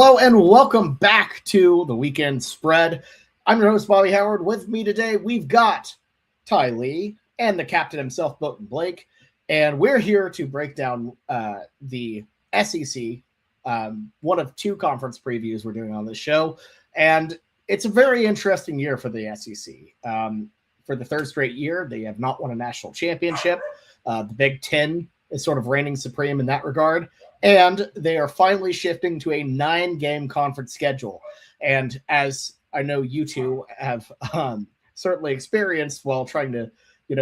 Hello and welcome back to the Weekend Spread. I'm your host, Bobby Howard. With me today, we've got Ty Lee and the captain himself, Bolton Blake. And we're here to break down the SEC, one of two conference previews we're doing on this show. And it's a very interesting year for the SEC. For the third straight year, they have not won a national championship. The Big Ten is sort of reigning supreme in that regard. And they are finally shifting to a 9-game conference schedule. And as I know you two have certainly experienced while trying to,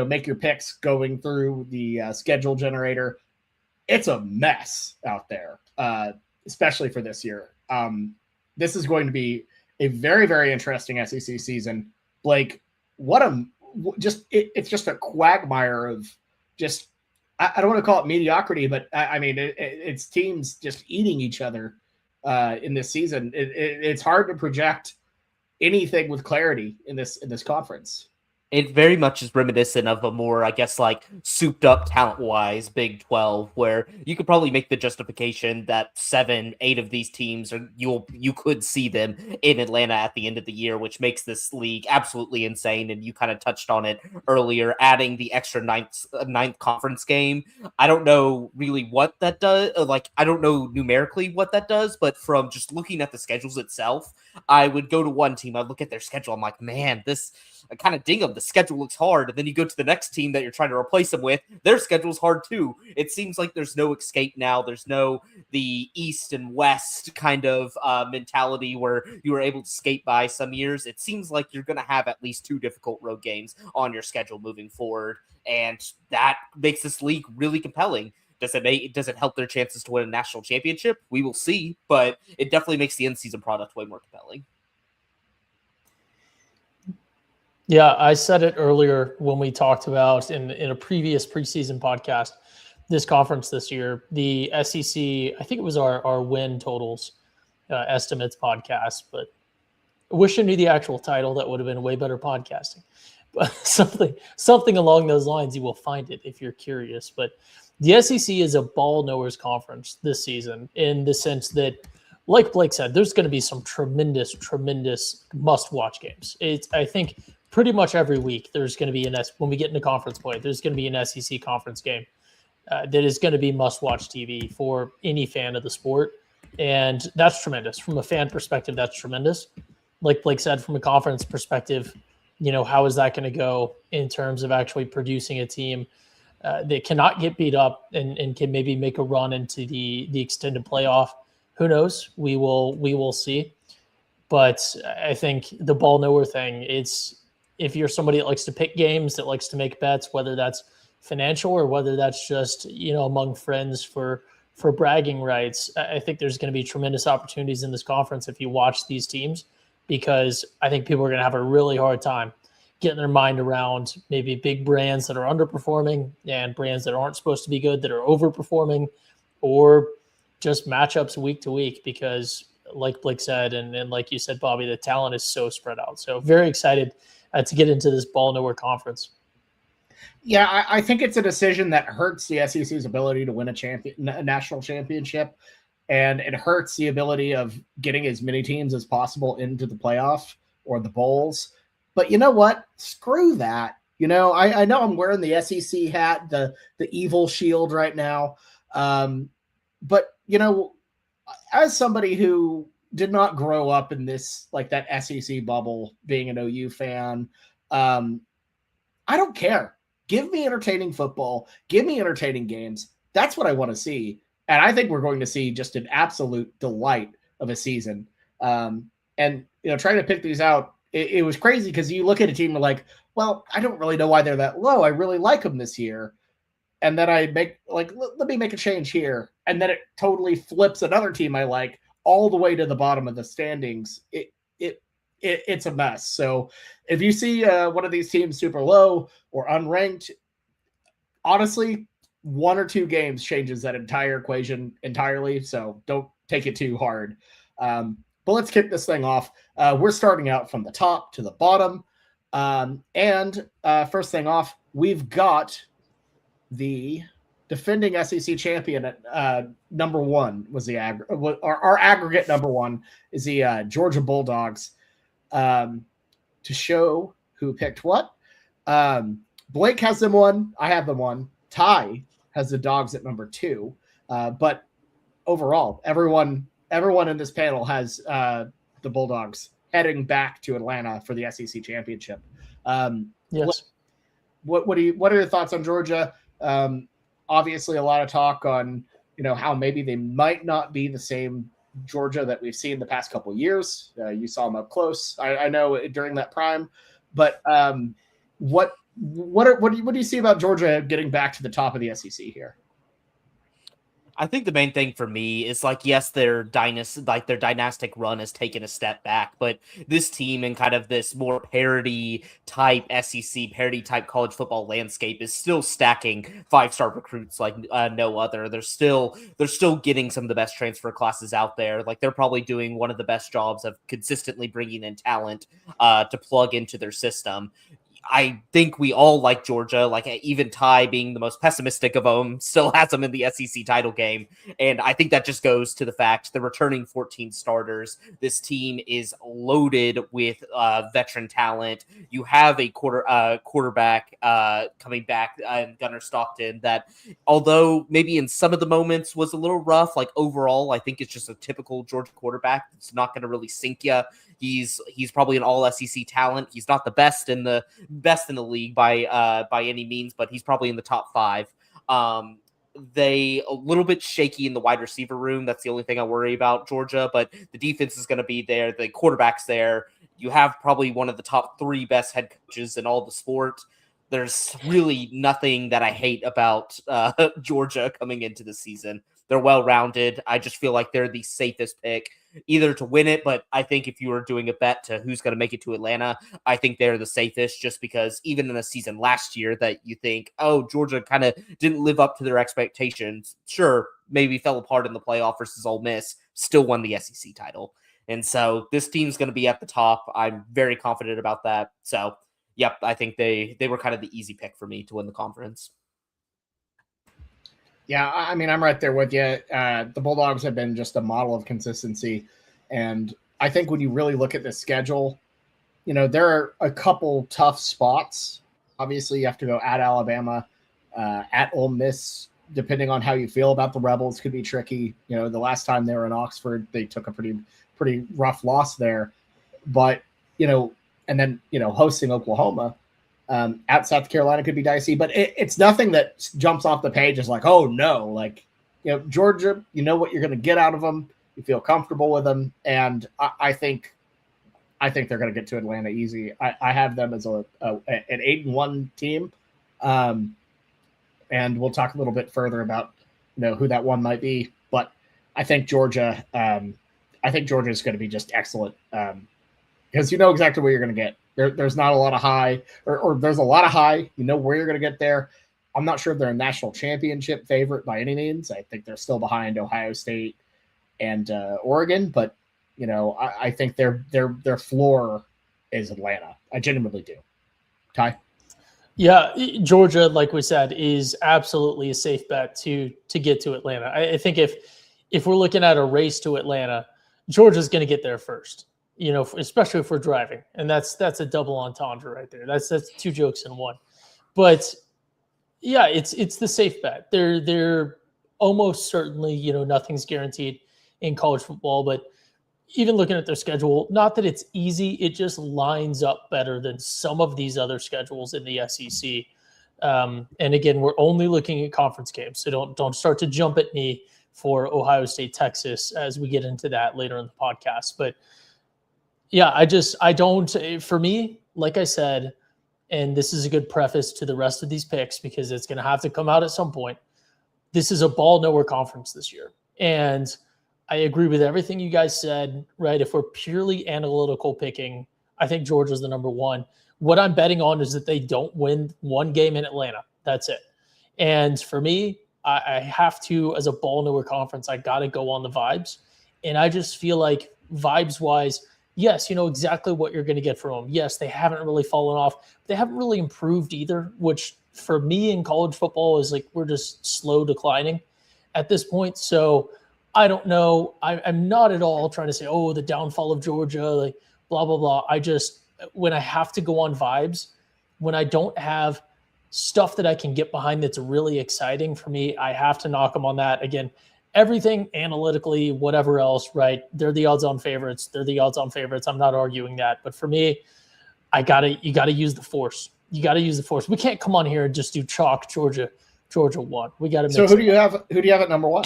make your picks going through the schedule generator, it's a mess out there, especially for this year. This is going to be a very, very interesting SEC season. Blake, it's just a quagmire of just, I don't want to call it mediocrity, but I mean, it's teams just eating each other in this season. It's hard to project anything with clarity in this conference. It very much is reminiscent of a more, I guess, like souped up talent-wise Big 12, where you could probably make the justification that 7, 8 of these teams you could see them in Atlanta at the end of the year, which makes this league absolutely insane. And you kind of touched on it earlier, adding the extra ninth conference game. I don't know really what that does. I don't know numerically what that does, but from just looking at the schedules itself, I would go to one team, I'd look at their schedule, I'm like, man, I kind of ding them. The schedule looks hard. And then you go to the next team that you're trying to replace them with. Their schedule's hard too. It seems like there's no escape now. There's no the East and West kind of mentality where you were able to skate by some years. It seems like you're going to have at least 2 difficult road games on your schedule moving forward. And that makes this league really compelling. Does it help their chances to win a national championship? We will see, but it definitely makes the in-season product way more compelling. Yeah, I said it earlier when we talked about in a previous preseason podcast, this conference this year, the SEC, I think it was our win totals estimates podcast, but I wish I knew the actual title. That would have been way better podcasting. But something along those lines, you will find it if you're curious. But the SEC is a ball knowers conference this season in the sense that, like Blake said, there's going to be some tremendous must-watch games. I think pretty much every week there's going to be when we get into conference play, there's going to be an SEC conference game that is going to be must-watch TV for any fan of the sport. And that's tremendous. From a fan perspective, that's tremendous. Like Blake said, from a conference perspective, how is that going to go in terms of actually producing a team that cannot get beat up and can maybe make a run into the extended playoff? Who knows? We will see. But I think the ball knower thing, if you're somebody that likes to pick games, that likes to make bets, whether that's financial or whether that's just, among friends for bragging rights, I think there's going to be tremendous opportunities in this conference if you watch these teams, because I think people are going to have a really hard time getting their mind around maybe big brands that are underperforming and brands that aren't supposed to be good that are overperforming, or just matchups week to week, because like Blake said, and like you said, Bobby, the talent is so spread out. So very excited to get into this ball nowhere conference. Yeah, I think it's a decision that hurts the SEC's ability to win a national championship, and it hurts the ability of getting as many teams as possible into the playoff or the bowls. But you know what? Screw that. I know I'm wearing the SEC hat, the evil shield right now. But, as somebody who did not grow up in this, like that SEC bubble, being an OU fan, I don't care. Give me entertaining football. Give me entertaining games. That's what I want to see. And I think we're going to see just an absolute delight of a season. And, trying to pick these out, it was crazy because you look at a team and like, well, I don't really know why they're that low. I really like them this year. And then I make let me make a change here. And then it totally flips another team I like all the way to the bottom of the standings. It's a mess. So if you see one of these teams super low or unranked, honestly, 1 or 2 games changes that entire equation entirely. So don't take it too hard. But let's kick this thing off. We're starting out from the top to the bottom. And first thing off, we've got the defending SEC champion at number one was the our aggregate number one is the Georgia Bulldogs. To show who picked what, Blake has them one. I have them one. Ty has the Dogs at number two. But overall, everyone in this panel has the Bulldogs heading back to Atlanta for the SEC championship. Yes. What are your thoughts on Georgia? Obviously, a lot of talk on how maybe they might not be the same Georgia that we've seen the past couple of years. You saw them up close. I know during that prime, but what do you see about Georgia getting back to the top of the SEC here? I think the main thing for me is yes, their dynastic run has taken a step back, but this team in kind of this more parity type SEC, parity type college football landscape is still stacking 5-star recruits like no other. They're still getting some of the best transfer classes out there. They're probably doing one of the best jobs of consistently bringing in talent to plug into their system. I think we all like Georgia, even Ty being the most pessimistic of them still has them in the SEC title game. And I think that just goes to the fact they're returning 14 starters. This team is loaded with veteran talent. You have a quarterback coming back in Gunnar Stockton that, although maybe in some of the moments was a little rough, overall, I think it's just a typical Georgia quarterback. It's not going to really sink you. He's probably an all SEC talent. He's not the best in the league by any means, but he's probably in the top 5. They a little bit shaky in the wide receiver room. That's the only thing I worry about Georgia, but the defense is going to be there. The quarterback's there. You have probably one of the top 3 best head coaches in all the sport. There's really nothing that I hate about Georgia coming into the season. They're well-rounded. I just feel like they're the safest pick either to win it, but I think if you were doing a bet to who's going to make it to Atlanta, I think they're the safest just because even in a season last year that you think, oh, Georgia kind of didn't live up to their expectations. Sure, maybe fell apart in the playoff versus Ole Miss, still won the SEC title. And so this team's going to be at the top. I'm very confident about that. So, yep, I think they were kind of the easy pick for me to win the conference. Yeah, I mean, I'm right there with you. The Bulldogs have been just a model of consistency. And I think when you really look at the schedule, there are a couple tough spots. Obviously, you have to go at Alabama, at Ole Miss, depending on how you feel about the Rebels, could be tricky. The last time they were in Oxford, they took a pretty rough loss there. But, and then, hosting Oklahoma. At South Carolina could be dicey, but it's nothing that jumps off the page as oh no, Georgia, what you're going to get out of them. You feel comfortable with them, and I think they're going to get to Atlanta easy. I have them as an 8-1 team, and we'll talk a little bit further about who that one might be. But I think Georgia, is going to be just excellent because exactly what you're going to get. There's not a lot of high, or there's a lot of high. Where you're going to get there. I'm not sure if they're a national championship favorite by any means. I think they're still behind Ohio State and Oregon, but I think their floor is Atlanta. I genuinely do. Ty? Yeah, Georgia, like we said, is absolutely a safe bet to get to Atlanta. I think if we're looking at a race to Atlanta, Georgia's going to get there first. Especially if we're driving, and that's a double entendre right there. That's 2 jokes in one. But yeah, it's the safe bet. They're almost certainly, nothing's guaranteed in college football, but even looking at their schedule, not that it's easy, it just lines up better than some of these other schedules in the SEC. And again, we're only looking at conference games, so don't start to jump at me for Ohio State, Texas as we get into that later in the podcast, but. Yeah, I don't, for me, like I said, and this is a good preface to the rest of these picks because it's going to have to come out at some point. This is a ball nowhere conference this year. And I agree with everything you guys said, right? If we're purely analytical picking, I think Georgia's the number 1. What I'm betting on is that they don't win one game in Atlanta. That's it. And for me, I have to, as a ball nowhere conference, I got to go on the vibes. And I just feel like vibes-wise, yes, you know exactly what you're going to get from them. Yes, they haven't really fallen off. They haven't really improved either, which for me in college football is like we're just slow declining at this point. So I don't know. I'm not at all trying to say, oh, the downfall of Georgia, like blah, blah, blah. I just, when I have to go on vibes, when I don't have stuff that I can get behind that's really exciting for me, I have to knock them on that. Again, everything analytically, whatever else, right? They're the odds-on favorites. They're the odds-on favorites. I'm not arguing that. But for me, you gotta use the force. You gotta use the force. We can't come on here and just do chalk Georgia won. We gotta. So who do you have? Who do you have at number one?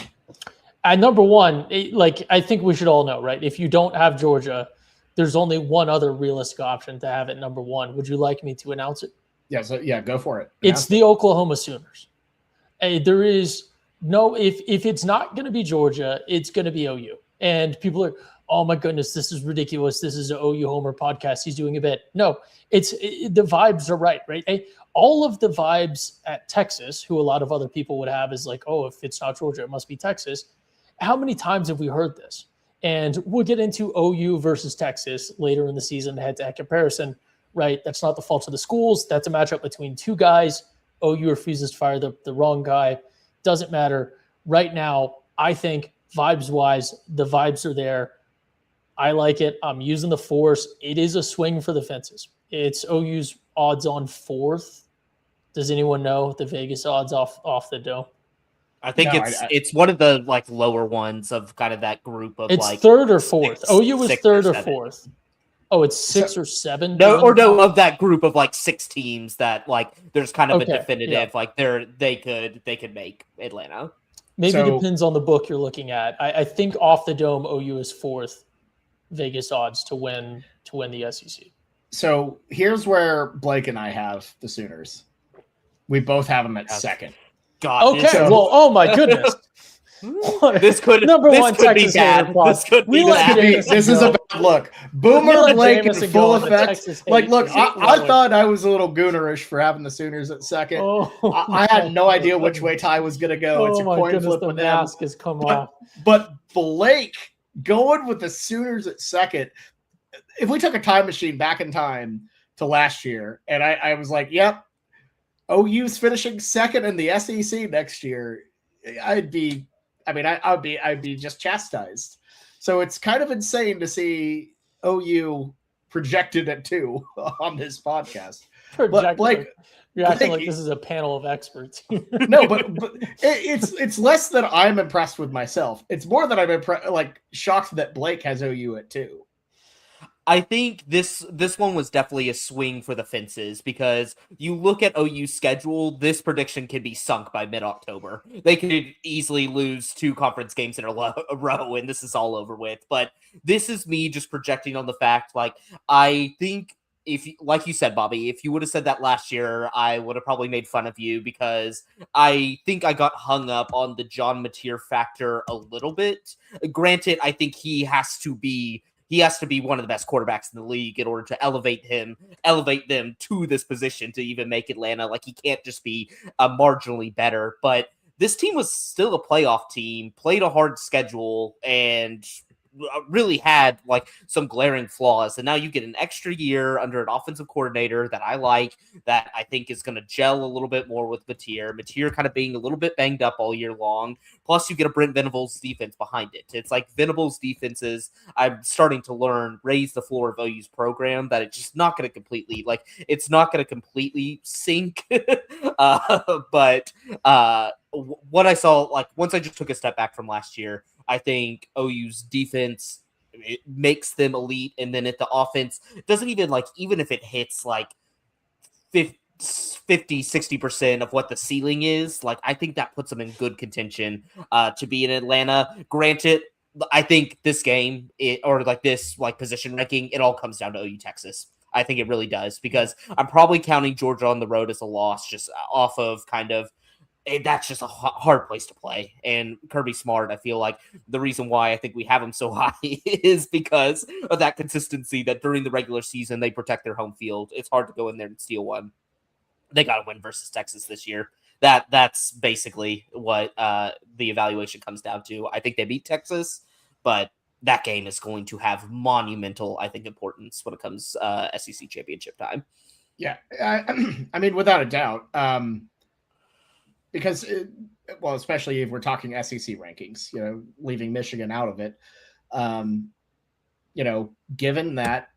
At number one, I think we should all know, right? If you don't have Georgia, there's only one other realistic option to have at number one. Would you like me to announce it? Yeah, so go for it. It's the Oklahoma Sooners. There is no, if it's not going to be Georgia, it's going to be OU. And people are, oh my goodness, this is ridiculous. This is an OU Homer podcast. He's doing a bit. No, the vibes are right? All of the vibes at Texas, who a lot of other people would have, is like, oh, if it's not Georgia, it must be Texas. How many times have we heard this? And we'll get into OU versus Texas later in the season, head-to-head comparison, right? That's not the fault of the schools. That's a matchup between two guys. OU refuses to fire the wrong guy. Doesn't matter. Right now, I think vibes-wise, the vibes are there. I like it. I'm using the force. It is a swing for the fences. It's OU's odds on fourth. Does anyone know the Vegas odds off the dome? I think it's one of the like lower ones of kind of that group of it's like third or fourth. OU was third or seven. fourth. Oh, it's six or seven. No, of that group of like 6 teams that like there's kind of a definitive like they could make Atlanta. Maybe it depends on the book you're looking at. I think off the dome OU is fourth Vegas odds to win the SEC. So here's where Blake and I have the Sooners. We both have them at second. God. Okay. Well, oh my goodness. This could Texas be bad. This could be bad. This is a bad look. Boomer Blake in full effect. Like, look, I thought I was a little goonerish for having the Sooners at second. I had no idea which way Ty was going to go. It's a coin flip with them. The mask has come off. But Blake going with the Sooners at second. If we took a time machine back in time to last year, and I was like, yep, OU's finishing second in the SEC next year, I'd be just chastised. So it's kind of insane to see OU projected at 2 on this podcast. But Blake, you're acting like this is a panel of experts. No, but it's less that I'm impressed with myself. It's more that I'm shocked that Blake has OU at 2. I think this one was definitely a swing for the fences because you look at OU's schedule, this prediction can be sunk by mid-October. They could easily lose 2 conference games in a row, and this is all over with. But this is me just projecting on the fact, like, I think if, like you said, Bobby, if you would have said that last year, I would have probably made fun of you because I think I got hung up on the John Mateer factor a little bit. Granted, I think he has to be one of the best quarterbacks in the league in order to elevate them to this position to even make Atlanta. Like, he can't just be marginally better. But this team was still a playoff team, played a hard schedule, and really had like some glaring flaws. And now you get an extra year under an offensive coordinator that I like, that I think is going to gel a little bit more with Mateer kind of being a little bit banged up all year long. Plus you get a Brent Venables defense behind it. It's like Venables defenses, I'm starting to learn, raise the floor of OU's program, that it's just not going to completely sink. But what I saw, like, once I just took a step back from last year, I think OU's defense, it makes them elite. And then at the offense, it doesn't even even if it hits like 50, 60% of what the ceiling is, like, I think that puts them in good contention to be in Atlanta. Granted, I think this game, this position ranking, it all comes down to OU Texas. I think it really does, because I'm probably counting Georgia on the road as a loss just off of kind of, that's just a hard place to play. And Kirby Smart, I feel like the reason why I think we have him so high is because of that consistency, that during the regular season, they protect their home field. It's hard to go in there and steal one. They got to win versus Texas this year. That's basically what the evaluation comes down to. I think they beat Texas, but that game is going to have monumental, I think, importance when it comes SEC championship time. Yeah, I mean, without a doubt, because well, especially if we're talking SEC rankings, leaving Michigan out of it, given that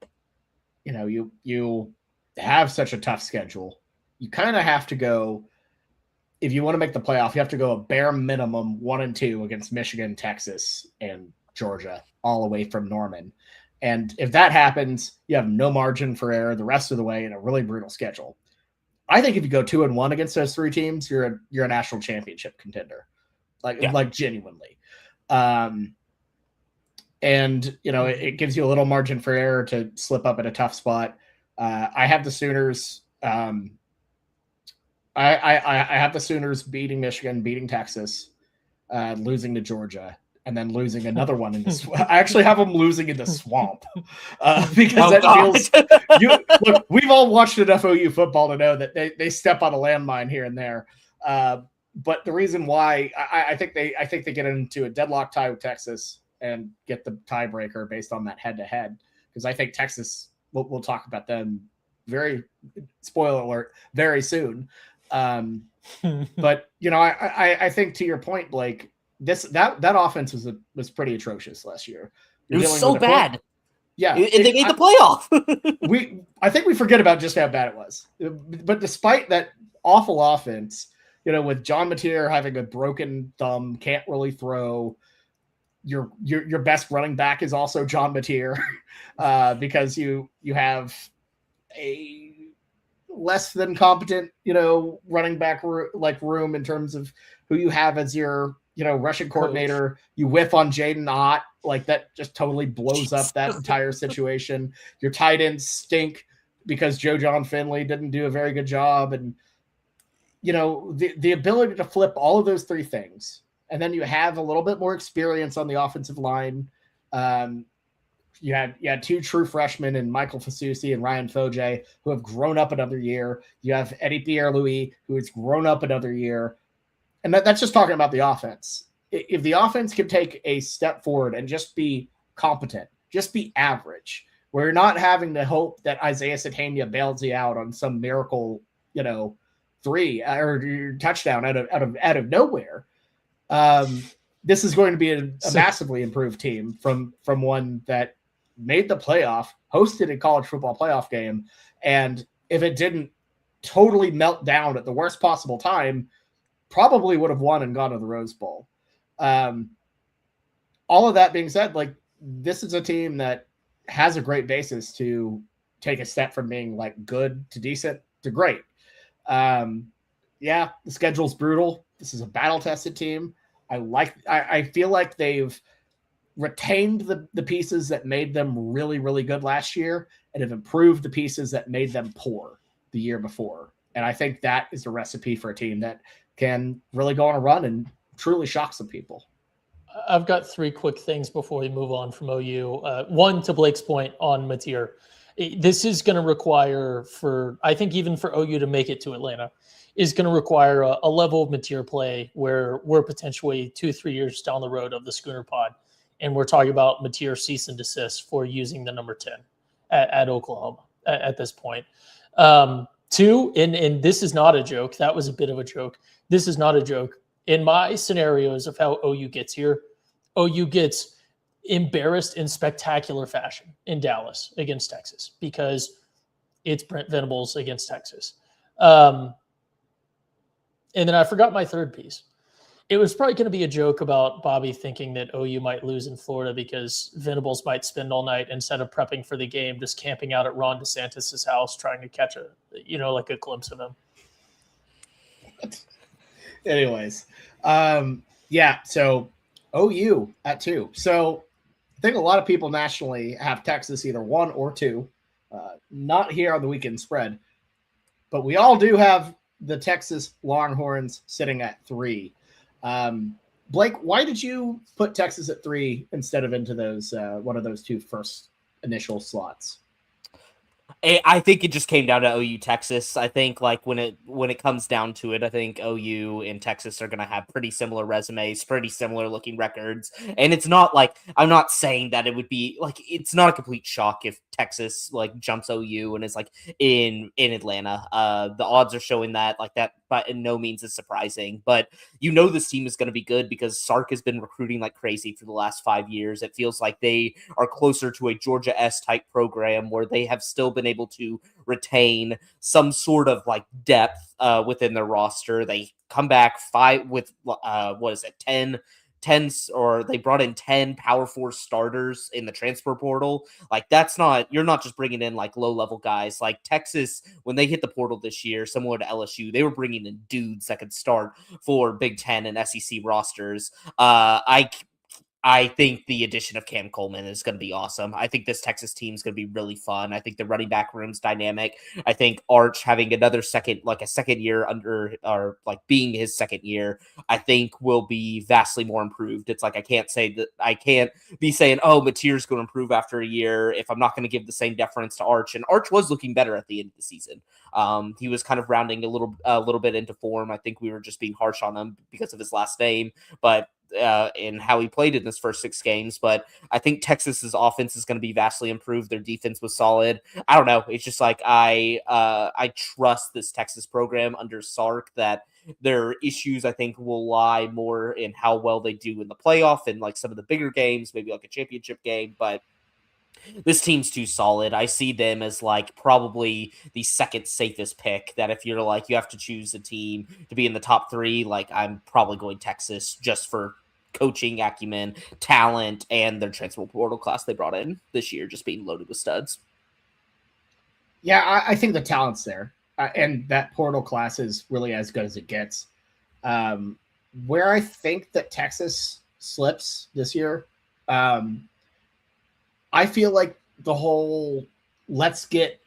you have such a tough schedule, you kind of have to go. If you want to make the playoff, you have to go a bare minimum 1-2 against Michigan, Texas, and Georgia, all away from Norman. And if that happens, you have no margin for error the rest of the way in a really brutal schedule. I think if you go 2-1 against those three teams, you're a national championship contender, like genuinely. And it gives you a little margin for error to slip up at a tough spot. I have the Sooners. I have the Sooners beating Michigan, beating Texas, losing to Georgia, and then losing another one in the I actually have them losing in the swamp because feels. Look, we've all watched enough OU football to know that they step on a landmine here and there. But the reason why I think they get into a deadlock tie with Texas and get the tiebreaker based on that head-to-head, because I think Texas. We'll talk about them. Spoiler alert, very soon. But I think to your point, Blake, that offense was pretty atrocious last year. It was so bad. Yeah, and they made the playoff. I think we forget about just how bad it was. But despite that awful offense, with John Mateer having a broken thumb, can't really throw. Your best running back is also John Mateer, because you have a less than competent, running back room in terms of who you have as your, rushing coordinator. You whiff on Jaden Ott, that just totally blows up that entire situation. Your tight ends stink because Joe John Finley didn't do a very good job. And, the ability to flip all of those three things. And then you have a little bit more experience on the offensive line. You had two true freshmen in Michael Fasusi and Ryan Foje, who have grown up another year. You have Eddie Pierre-Louis, who has grown up another year. And that's just talking about the offense. If the offense can take a step forward and just be competent, just be average, where you're not having to hope that Isaiah Satania bails you out on some miracle, 3 or touchdown out of nowhere. This is going to be a massively improved team from one that made the playoff, hosted a college football playoff game, and if it didn't totally melt down at the worst possible time, probably would have won and gone to the Rose Bowl. All of that being said, this is a team that has a great basis to take a step from being good to decent to great. The schedule's brutal. This is a battle-tested team. I feel like they've retained the pieces that made them really, really good last year and have improved the pieces that made them poor the year before. And I think that is a recipe for a team that can really go on a run and truly shock some people. I've got 3 quick things before we move on from OU. One, to Blake's point on Mateer. This is going to require I think even for OU to make it to Atlanta, is going to require a level of Mateer play where we're potentially 2-3 years down the road of the Schooner Pod. And we're talking about Mateer cease and desist for using the number 10 at Oklahoma at this point. 2, and this is not a joke. That was a bit of a joke. This is not a joke. In my scenarios of how OU gets here, OU gets embarrassed in spectacular fashion in Dallas against Texas because it's Brent Venables against Texas. And then I forgot my third piece. It was probably going to be a joke about Bobby thinking that OU might lose in Florida because Venables might spend all night instead of prepping for the game, just camping out at Ron DeSantis' house, trying to catch a glimpse of him. Anyways, so OU at 2. So I think a lot of people nationally have Texas either 1 or 2, not here on the weekend spread, but we all do have the Texas Longhorns sitting at 3. Blake, why did you put Texas at 3 instead of into those one of those 2 first initial slots? I think it just came down to OU Texas. I think when it comes down to it, I think OU and Texas are going to have pretty similar resumes, pretty similar looking records. And it's not I'm not saying that it would be it's not a complete shock if Texas like jumps OU and is like in Atlanta. The odds are showing that like that, but in no means is surprising. But this team is going to be good because Sark has been recruiting like crazy for the last 5 years. It feels like they are closer to a Georgia S type program where they have still been able to retain some sort of like depth within their roster. They come back 5 with 10, or they brought in 10 Power 4 starters in the transfer portal. Like you're not just bringing in like low level guys. Like Texas, when they hit the portal this year, similar to LSU, they were bringing in dudes that could start for Big Ten and SEC rosters. I think the addition of Cam Coleman is going to be awesome. I think this Texas team is going to be really fun. I think the running back room's dynamic. I think Arch having a second year under, or like being his second year, I think will be vastly more improved. It's like I can't be saying, oh, Mateer's going to improve after a year if I'm not going to give the same deference to Arch. And Arch was looking better at the end of the season. He was kind of rounding a little bit into form. I think we were just being harsh on him because of his last name, but in how he played in his first 6 games. But I think Texas's offense is going to be vastly improved. Their defense was solid. I don't know. It's just like I trust this Texas program under Sark, that their issues I think will lie more in how well they do in the playoff and like some of the bigger games, maybe like a championship game. But this team's too solid. I see them as like probably the second safest pick, that if you're like, you have to choose a team to be in the top 3, like I'm probably going Texas just for coaching acumen, talent, and their transfer portal class they brought in this year just being loaded with studs. Yeah, I think the talent's there. And that portal class is really as good as it gets. Where I think that Texas slips this year, I feel like the whole let's get,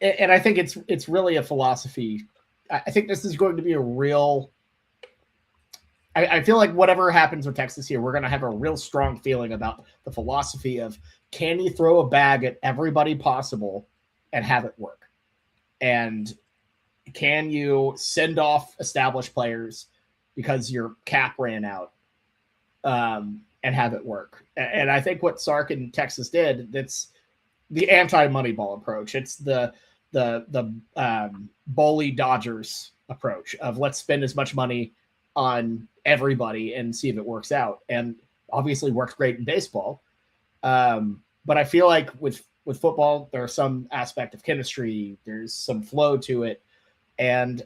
and I think it's really a philosophy. I think this is going to be a real, I feel like whatever happens with Texas here, we're going to have a real strong feeling about the philosophy of, can you throw a bag at everybody possible and have it work? And can you send off established players because your cap ran out? And have it work. And I think what Sark and Texas did, that's the anti-Moneyball approach. It's the bully Dodgers approach of let's spend as much money on everybody and see if it works out. And obviously worked great in baseball. But I feel like with football, there's some aspect of chemistry. There's some flow to it. And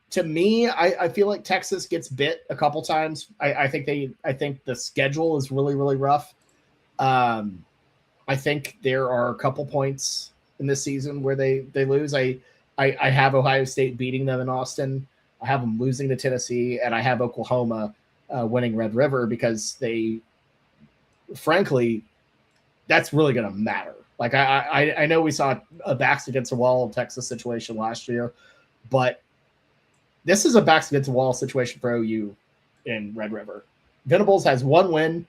to me, I feel like Texas gets bit a couple times. I think the schedule is really, really rough. I think there are a couple points in this season where they lose. I have Ohio State beating them in Austin. I have them losing to Tennessee, and I have Oklahoma winning Red River, because they, frankly, that's really going to matter. Like I know we saw a backs against the wall Texas situation last year, but this is a backs against the wall situation for OU in Red River. Venables has one win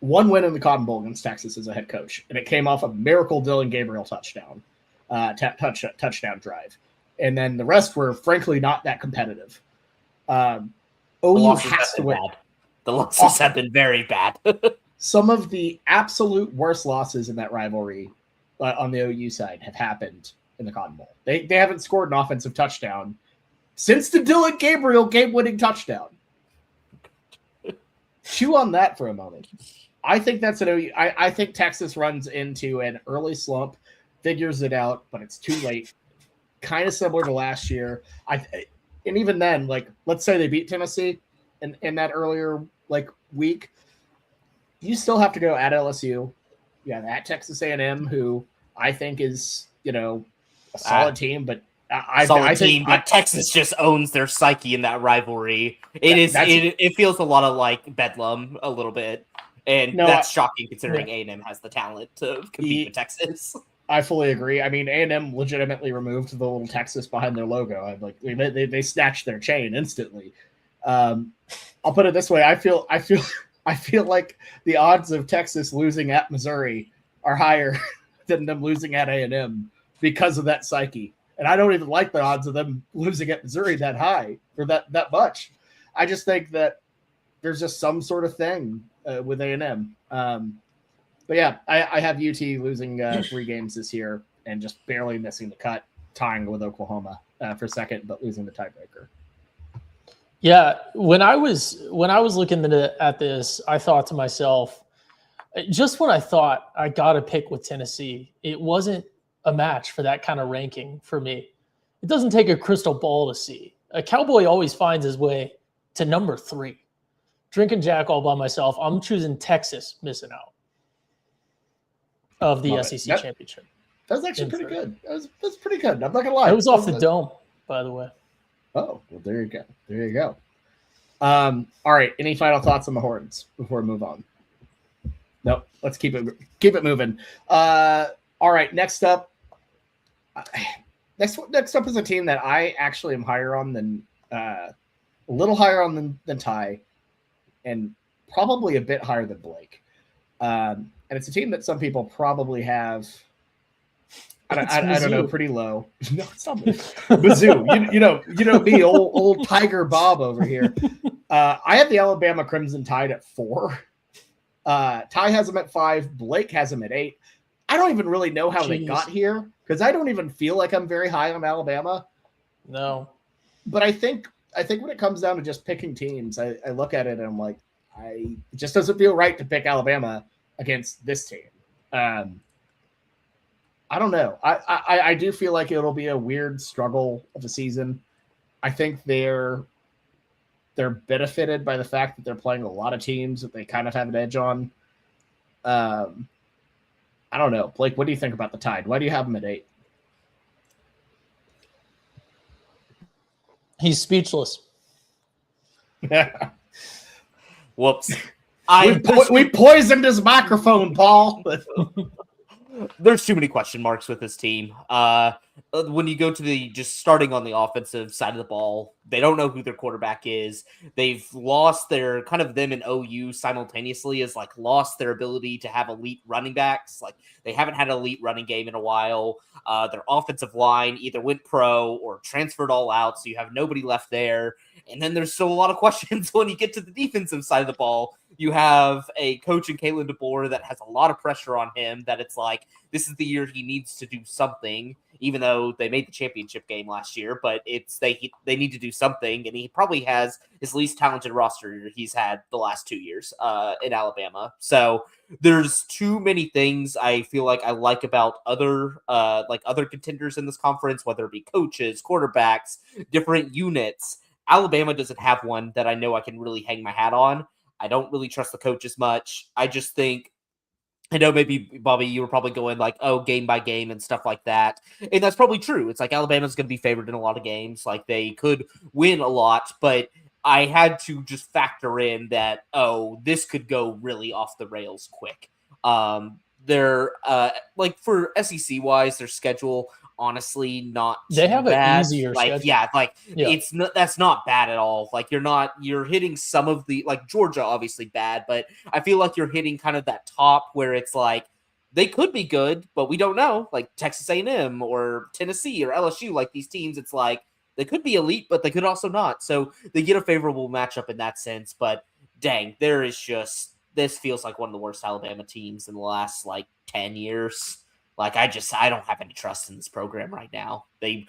in the Cotton Bowl against Texas as a head coach, and it came off a miracle Dylan Gabriel touchdown drive. And then the rest were, frankly, not that competitive. OU has to win. The losses have been very bad. Some of the absolute worst losses in that rivalry on the OU side have happened in the Cotton Bowl. They haven't scored an offensive touchdown since the Dylan Gabriel game-winning touchdown. Chew on that for a moment. I think that's an OU. I think Texas runs into an early slump, figures it out, but it's too late. Kind of similar to last year. And even then, like, let's say they beat Tennessee in that earlier week, you still have to go at LSU. Yeah, at Texas A&M, who I think is a solid team, but I think Texas just owns their psyche in that rivalry. It feels a lot of like Bedlam a little bit, and that's shocking considering A&M has the talent to compete with Texas. I fully agree. I mean, A&M legitimately removed the little Texas behind their logo. They snatched their chain instantly. I'll put it this way: I feel like the odds of Texas losing at Missouri are higher than them losing at A&M because of that psyche. And I don't even like the odds of them losing at Missouri that high or that much. I just think that there's just some sort of thing with A&M. But yeah, I have UT losing 3 games this year and just barely missing the cut, tying with Oklahoma for second, but losing the tiebreaker. Yeah, when I was looking at this, I thought to myself, just when I thought I got to pick with Tennessee, it wasn't a match for that kind of ranking for me. It doesn't take a crystal ball to see. A Cowboy always finds his way to number 3. Drinking Jack all by myself, I'm choosing Texas missing out of the Love SEC it. championship. That was actually pretty good. That's pretty good. I'm not gonna lie. It was off the dome, by the way. Oh, well, there you go. There you go. All right. Any final thoughts on the Horns before we move on? Nope. Let's keep it moving. All right. Next up is a team that I actually am higher on than a little higher on than Ty, and probably a bit higher than Blake. And it's a team that some people probably have. I don't know, pretty low. No, it's not Mizzou. you know me, old Tiger Bob over here. I have the Alabama Crimson Tide at 4. Ty has them at 5. Blake has them at 8. I don't even really know how they got here because I don't even feel like I'm very high on Alabama. No, but I think when it comes down to just picking teams, I look at it and I'm like, it just doesn't feel right to pick Alabama against this team. I don't know. I do feel like it'll be a weird struggle of a season. I think they're benefited by the fact that they're playing a lot of teams that they kind of have an edge on. I don't know. Blake, what do you think about the Tide? Why do you have them at 8? He's speechless. Whoops. We poisoned his microphone, Paul. There's too many question marks with this team. When you go to just starting on the offensive side of the ball, they don't know who their quarterback is. They've lost their kind of them and OU simultaneously has like lost their ability to have elite running backs. Like they haven't had an elite running game in a while. Their offensive line either went pro or transferred all out. So you have nobody left there. And then there's still a lot of questions when you get to the defensive side of the ball. You have a coach in Kalen DeBoer that has a lot of pressure on him that it's like, this is the year he needs to do something, even though they made the championship game last year, but they need to do something. And he probably has his least talented roster he's had the last 2 years in Alabama. So there's too many things I feel like I like about other contenders in this conference, whether it be coaches, quarterbacks, different units. Alabama doesn't have one that I know I can really hang my hat on. I don't really trust the coaches much. I just think, I know maybe, Bobby, you were probably going like, oh, game by game and stuff like that. And that's probably true. It's like Alabama's going to be favored in a lot of games. Like they could win a lot, but I had to just factor in that, oh, this could go really off the rails quick. They're like for SEC wise, their schedule, honestly, not they have bad. An easier schedule. It's not, that's not bad at all. Like you're hitting some of the, like Georgia obviously bad, but I feel like you're hitting kind of that top where it's like they could be good, but we don't know. Like Texas A&M or Tennessee or LSU, like these teams, it's like they could be elite, but they could also not. So they get a favorable matchup in that sense. But dang, this feels like one of the worst Alabama teams in the last like 10 years. Like I don't have any trust in this program right now. They've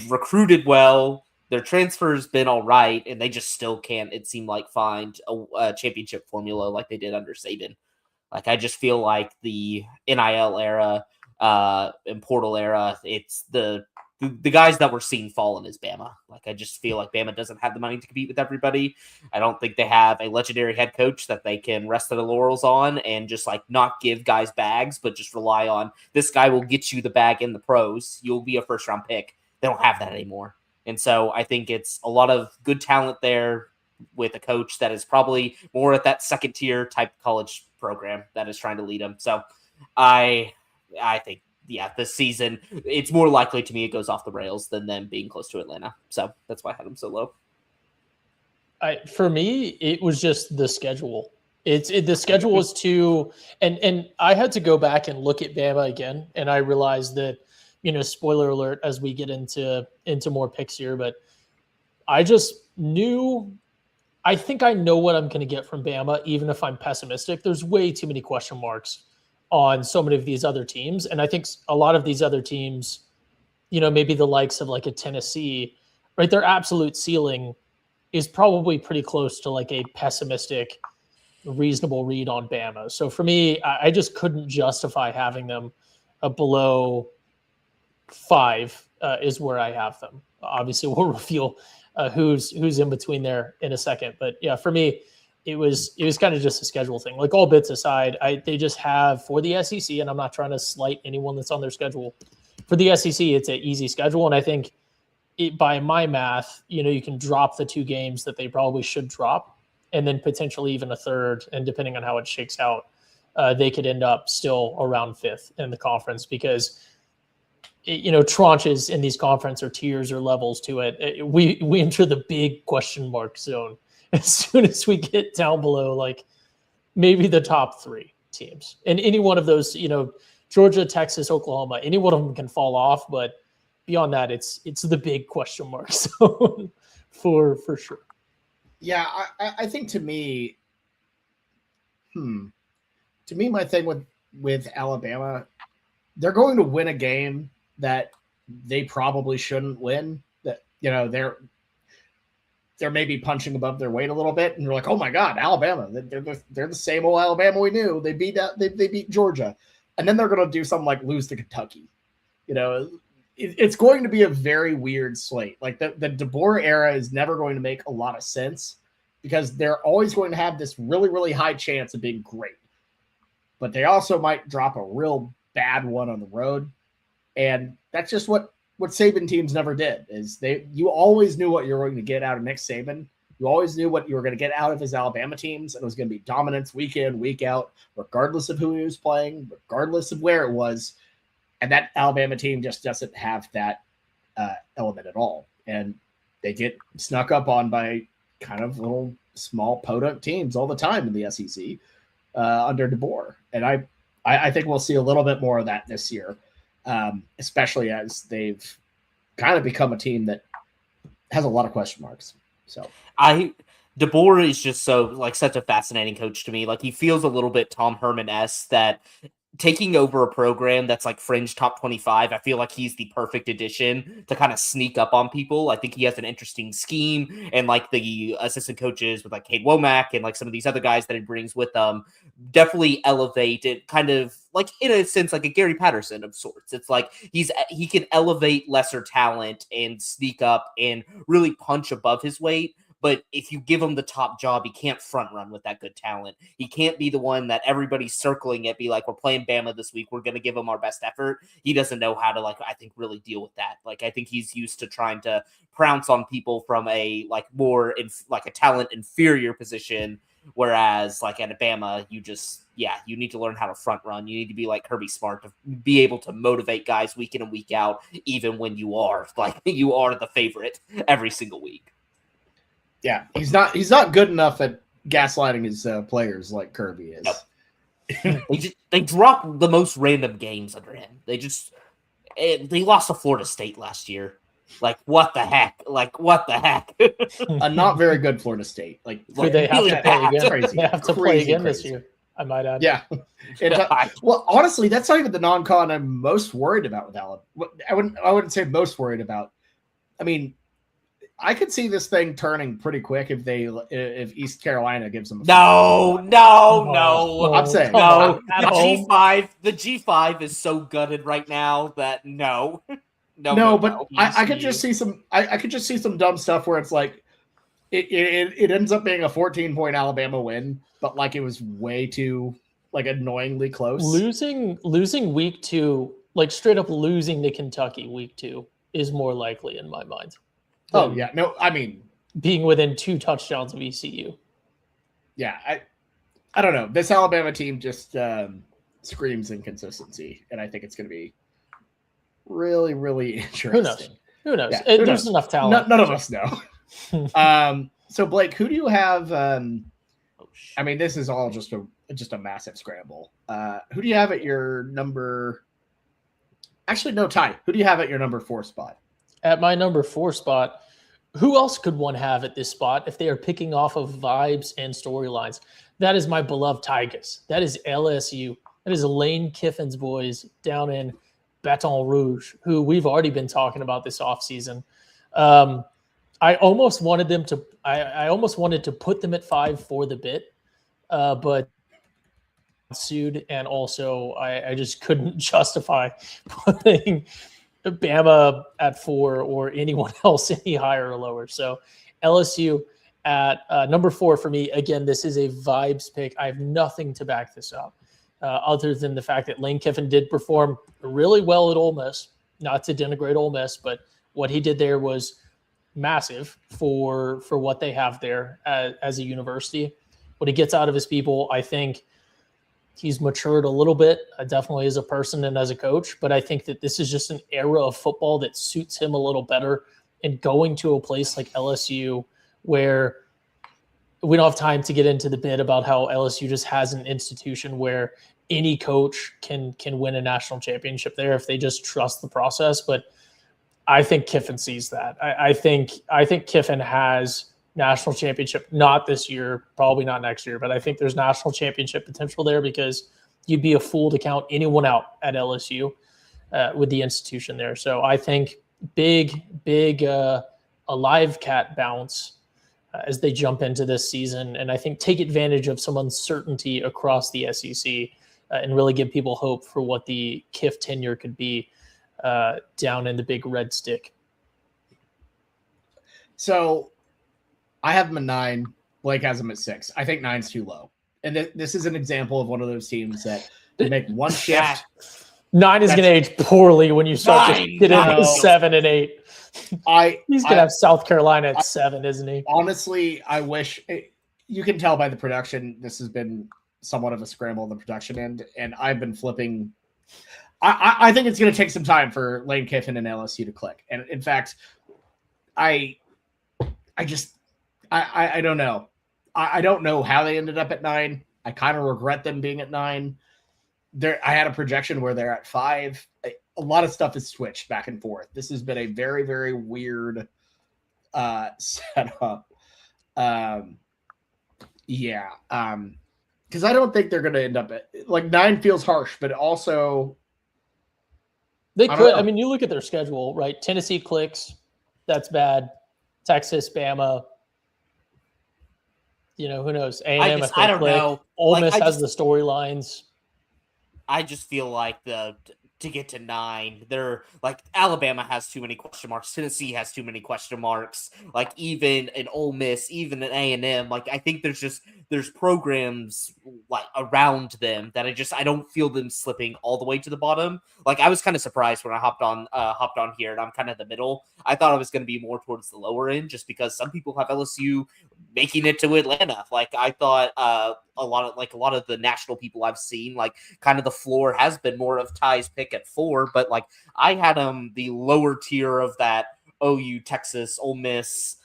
recruited well. Their transfer's been all right, and they just still can't, it seemed like, find a championship formula like they did under Saban. Like I just feel like the NIL era and portal era, it's the guys that we're seeing falling is Bama. Like I just feel like Bama doesn't have the money to compete with everybody. I don't think they have a legendary head coach that they can rest their laurels on and just like not give guys bags, but just rely on this guy will get you the bag in the pros. You'll be a first round pick. They don't have that anymore. And so I think it's a lot of good talent there with a coach that is probably more at that second tier type college program that is trying to lead them. So I think, yeah, this season, it's more likely to me it goes off the rails than them being close to Atlanta. So that's why I had them so low. For me, it was just the schedule. The schedule was too, and I had to go back and look at Bama again, and I realized that, spoiler alert as we get into more picks here, but I just knew, I think I know what I'm going to get from Bama, even if I'm pessimistic. There's way too many question marks on so many of these other teams. And I think a lot of these other teams, maybe the likes of like a Tennessee, right? Their absolute ceiling is probably pretty close to like a pessimistic, reasonable read on Bama. So for me, I just couldn't justify having them below 5 is where I have them. Obviously, we'll reveal who's in between there in a second. But yeah, for me, it was kind of just a schedule thing. Like all bits aside, they just have for the SEC, and I'm not trying to slight anyone that's on their schedule. For the SEC, it's an easy schedule, and I think by my math, you can drop the 2 games that they probably should drop, and then potentially even a third, and depending on how it shakes out, they could end up still around 5th in the conference because tranches in these conference or tiers or levels to it. We enter the big question mark zone as soon as we get down below, like maybe the top 3 teams, and any one of those, Georgia, Texas, Oklahoma, any one of them can fall off, but beyond that, it's the big question mark zone for sure. Yeah, I think to me, my thing with Alabama, they're going to win a game that they probably shouldn't win. That they're maybe punching above their weight a little bit, and you're like, oh my God, Alabama, they're the same old Alabama we knew. They beat Georgia, and then they're going to do something like lose to Kentucky. It's going to be a very weird slate. Like the DeBoer era is never going to make a lot of sense because they're always going to have this really, really high chance of being great. But they also might drop a real bad one on the road. And that's just what Saban teams never did is you always knew what you were going to get out of Nick Saban. You always knew what you were going to get out of his Alabama teams. And it was going to be dominance week in, week out, regardless of who he was playing, regardless of where it was. And that Alabama team just doesn't have that element at all. And they get snuck up on by kind of little small podunk teams all the time in the SEC under DeBoer. And I think we'll see a little bit more of that this year, especially as they've kind of become a team that has a lot of question marks. So DeBoer is just such a fascinating coach to me. Like he feels a little bit Tom Herman-esque that taking over a program that's like fringe top 25, I feel like he's the perfect addition to kind of sneak up on people. I think he has an interesting scheme, and like the assistant coaches with like Kate Womack and like some of these other guys that he brings with them definitely elevate it, kind of like in a sense like a Gary Patterson of sorts. It's like he can elevate lesser talent and sneak up and really punch above his weight. But if you give him the top job, he can't front run with that good talent. He can't be the one that everybody's circling it, be like, we're playing Bama this week, we're going to give him our best effort. He doesn't know how to, I think, really deal with that. Like, I think he's used to trying to pounce on people from a, more, a talent inferior position. Whereas, at Bama, you need to learn how to front run. You need to be like Kirby Smart to be able to motivate guys week in and week out, even when you are the favorite every single week. Yeah, he's not good enough at gaslighting his players like Kirby is. Nope. they drop the most random games under him. They lost to Florida State last year. What the heck? A not very good Florida State. They have to play again. Crazy. They have to play again this year, I might add. Yeah. Well, honestly, that's not even the non-con I'm most worried about with Alabama. I wouldn't say most worried about. I mean, I could see this thing turning pretty quick if East Carolina gives them. No. I'm saying no. The G5 is so gutted right now that no. But I could just see some. I could just see some dumb stuff where it's like it ends up being a 14-point Alabama win, but it was way too annoyingly close. Losing week 2, straight up losing to Kentucky week 2 is more likely in my mind. Oh yeah, no, I mean being within 2 touchdowns of ECU. Yeah, I don't know. This Alabama team just screams inconsistency, and I think it's going to be really, really interesting. Who knows? Yeah, There's enough talent. None of us know. So Blake, who do you have? I mean, this is all just a massive scramble. Who do you have at your number? Actually, no, Ty. Who do you have at your number 4 spot? At my number 4 spot, who else could one have at this spot if they are picking off of vibes and storylines? That is my beloved Tigers. That is LSU. That is Lane Kiffin's boys down in Baton Rouge, who we've already been talking about this offseason. I almost wanted them to. I almost wanted to put them at 5 for the bit, but sued, and also I just couldn't justify putting Bama at 4 or anyone else any higher or lower. So LSU at number 4 for me. Again, this is a vibes pick. I have nothing to back this up other than the fact that Lane Kiffin did perform really well at Ole Miss. Not to denigrate Ole Miss, but what he did there was massive for what they have there as a university. What he gets out of his people, I think he's matured a little bit, definitely as a person and as a coach. But I think that this is just an era of football that suits him a little better. And going to a place like LSU, where we don't have time to get into the bit about how LSU just has an institution where any coach can win a national championship there if they just trust the process. But I think Kiffin sees that. I think Kiffin has national championship, not this year, probably not next year, but I think there's national championship potential there because you'd be a fool to count anyone out at LSU with the institution there. So I think big a live cat bounce as they jump into this season, and I think take advantage of some uncertainty across the SEC and really give people hope for what the Kiff tenure could be down in the big red stick. So I have them at 9. Blake has them at 6. I think 9's too low. And this is an example of one of those teams that they make one shift. 9 is going to age poorly when you start to get into 7 and 8. He's going to have South Carolina at 7, isn't he? Honestly, I wish you can tell by the production. This has been somewhat of a scramble on the production end, and I've been flipping. I think it's going to take some time for Lane Kiffin and LSU to click. And in fact, I don't know. I don't know how they ended up at 9. I kind of regret them being at 9. I had a projection where they're at 5. A lot of stuff has switched back and forth. This has been a very, very weird setup. Because I don't think they're going to end up at 9 feels harsh, but also they could. I mean, you look at their schedule, right? Tennessee clicks. That's bad. Texas, Bama. Who knows? A&M. I don't know. Ole Miss has the storylines. I just feel like to get to 9, they're like Alabama has too many question marks. Tennessee has too many question marks. Like even in Ole Miss, even in A&M, like I think there's programs like around them that I don't feel them slipping all the way to the bottom. Like I was kind of surprised when I hopped on here, and I'm kind of in the middle. I thought I was going to be more towards the lower end, just because some people have LSU making it to Atlanta. Like I thought a lot of the national people I've seen, like kind of the floor has been more of Ty's pick at 4, but like I had the lower tier of that OU, Texas, Ole Miss,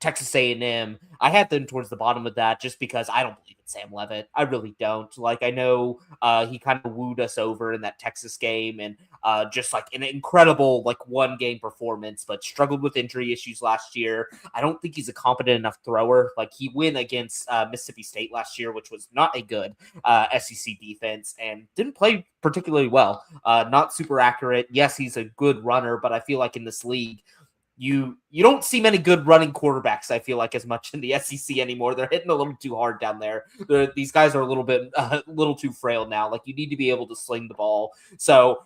Texas A&M. I had them towards the bottom of that just because I don't believe in Sam Leavitt. I really don't. Like I know he kind of wooed us over in that Texas game and just like an incredible one game performance, but struggled with injury issues last year. I don't think he's a competent enough thrower. Like he went against Mississippi State last year, which was not a good SEC defense, and didn't play particularly well. Not super accurate. Yes, he's a good runner, but I feel like in this league, you don't see many good running quarterbacks, I feel like, as much in the SEC anymore. They're hitting a little too hard down there. These guys are a little too frail now. Like you need to be able to sling the ball. So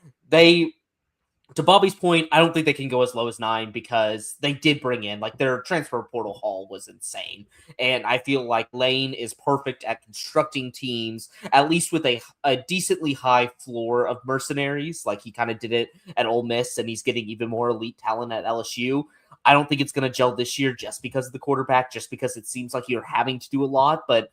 to Bobby's point, I don't think they can go as low as 9 because they did bring in their transfer portal haul was insane. And I feel like Lane is perfect at constructing teams, at least with a decently high floor of mercenaries. Like he kind of did it at Ole Miss, and he's getting even more elite talent at LSU. I don't think it's going to gel this year just because of the quarterback, just because it seems like you're having to do a lot. But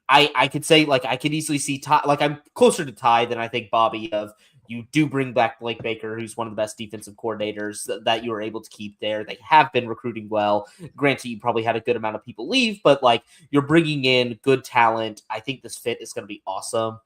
I could say I could easily see Ty, I'm closer to Ty than I think Bobby of. You do bring back Blake Baker, who's one of the best defensive coordinators that you were able to keep there. They have been recruiting well. Granted, you probably had a good amount of people leave, but you're bringing in good talent. I think this fit is going to be awesome.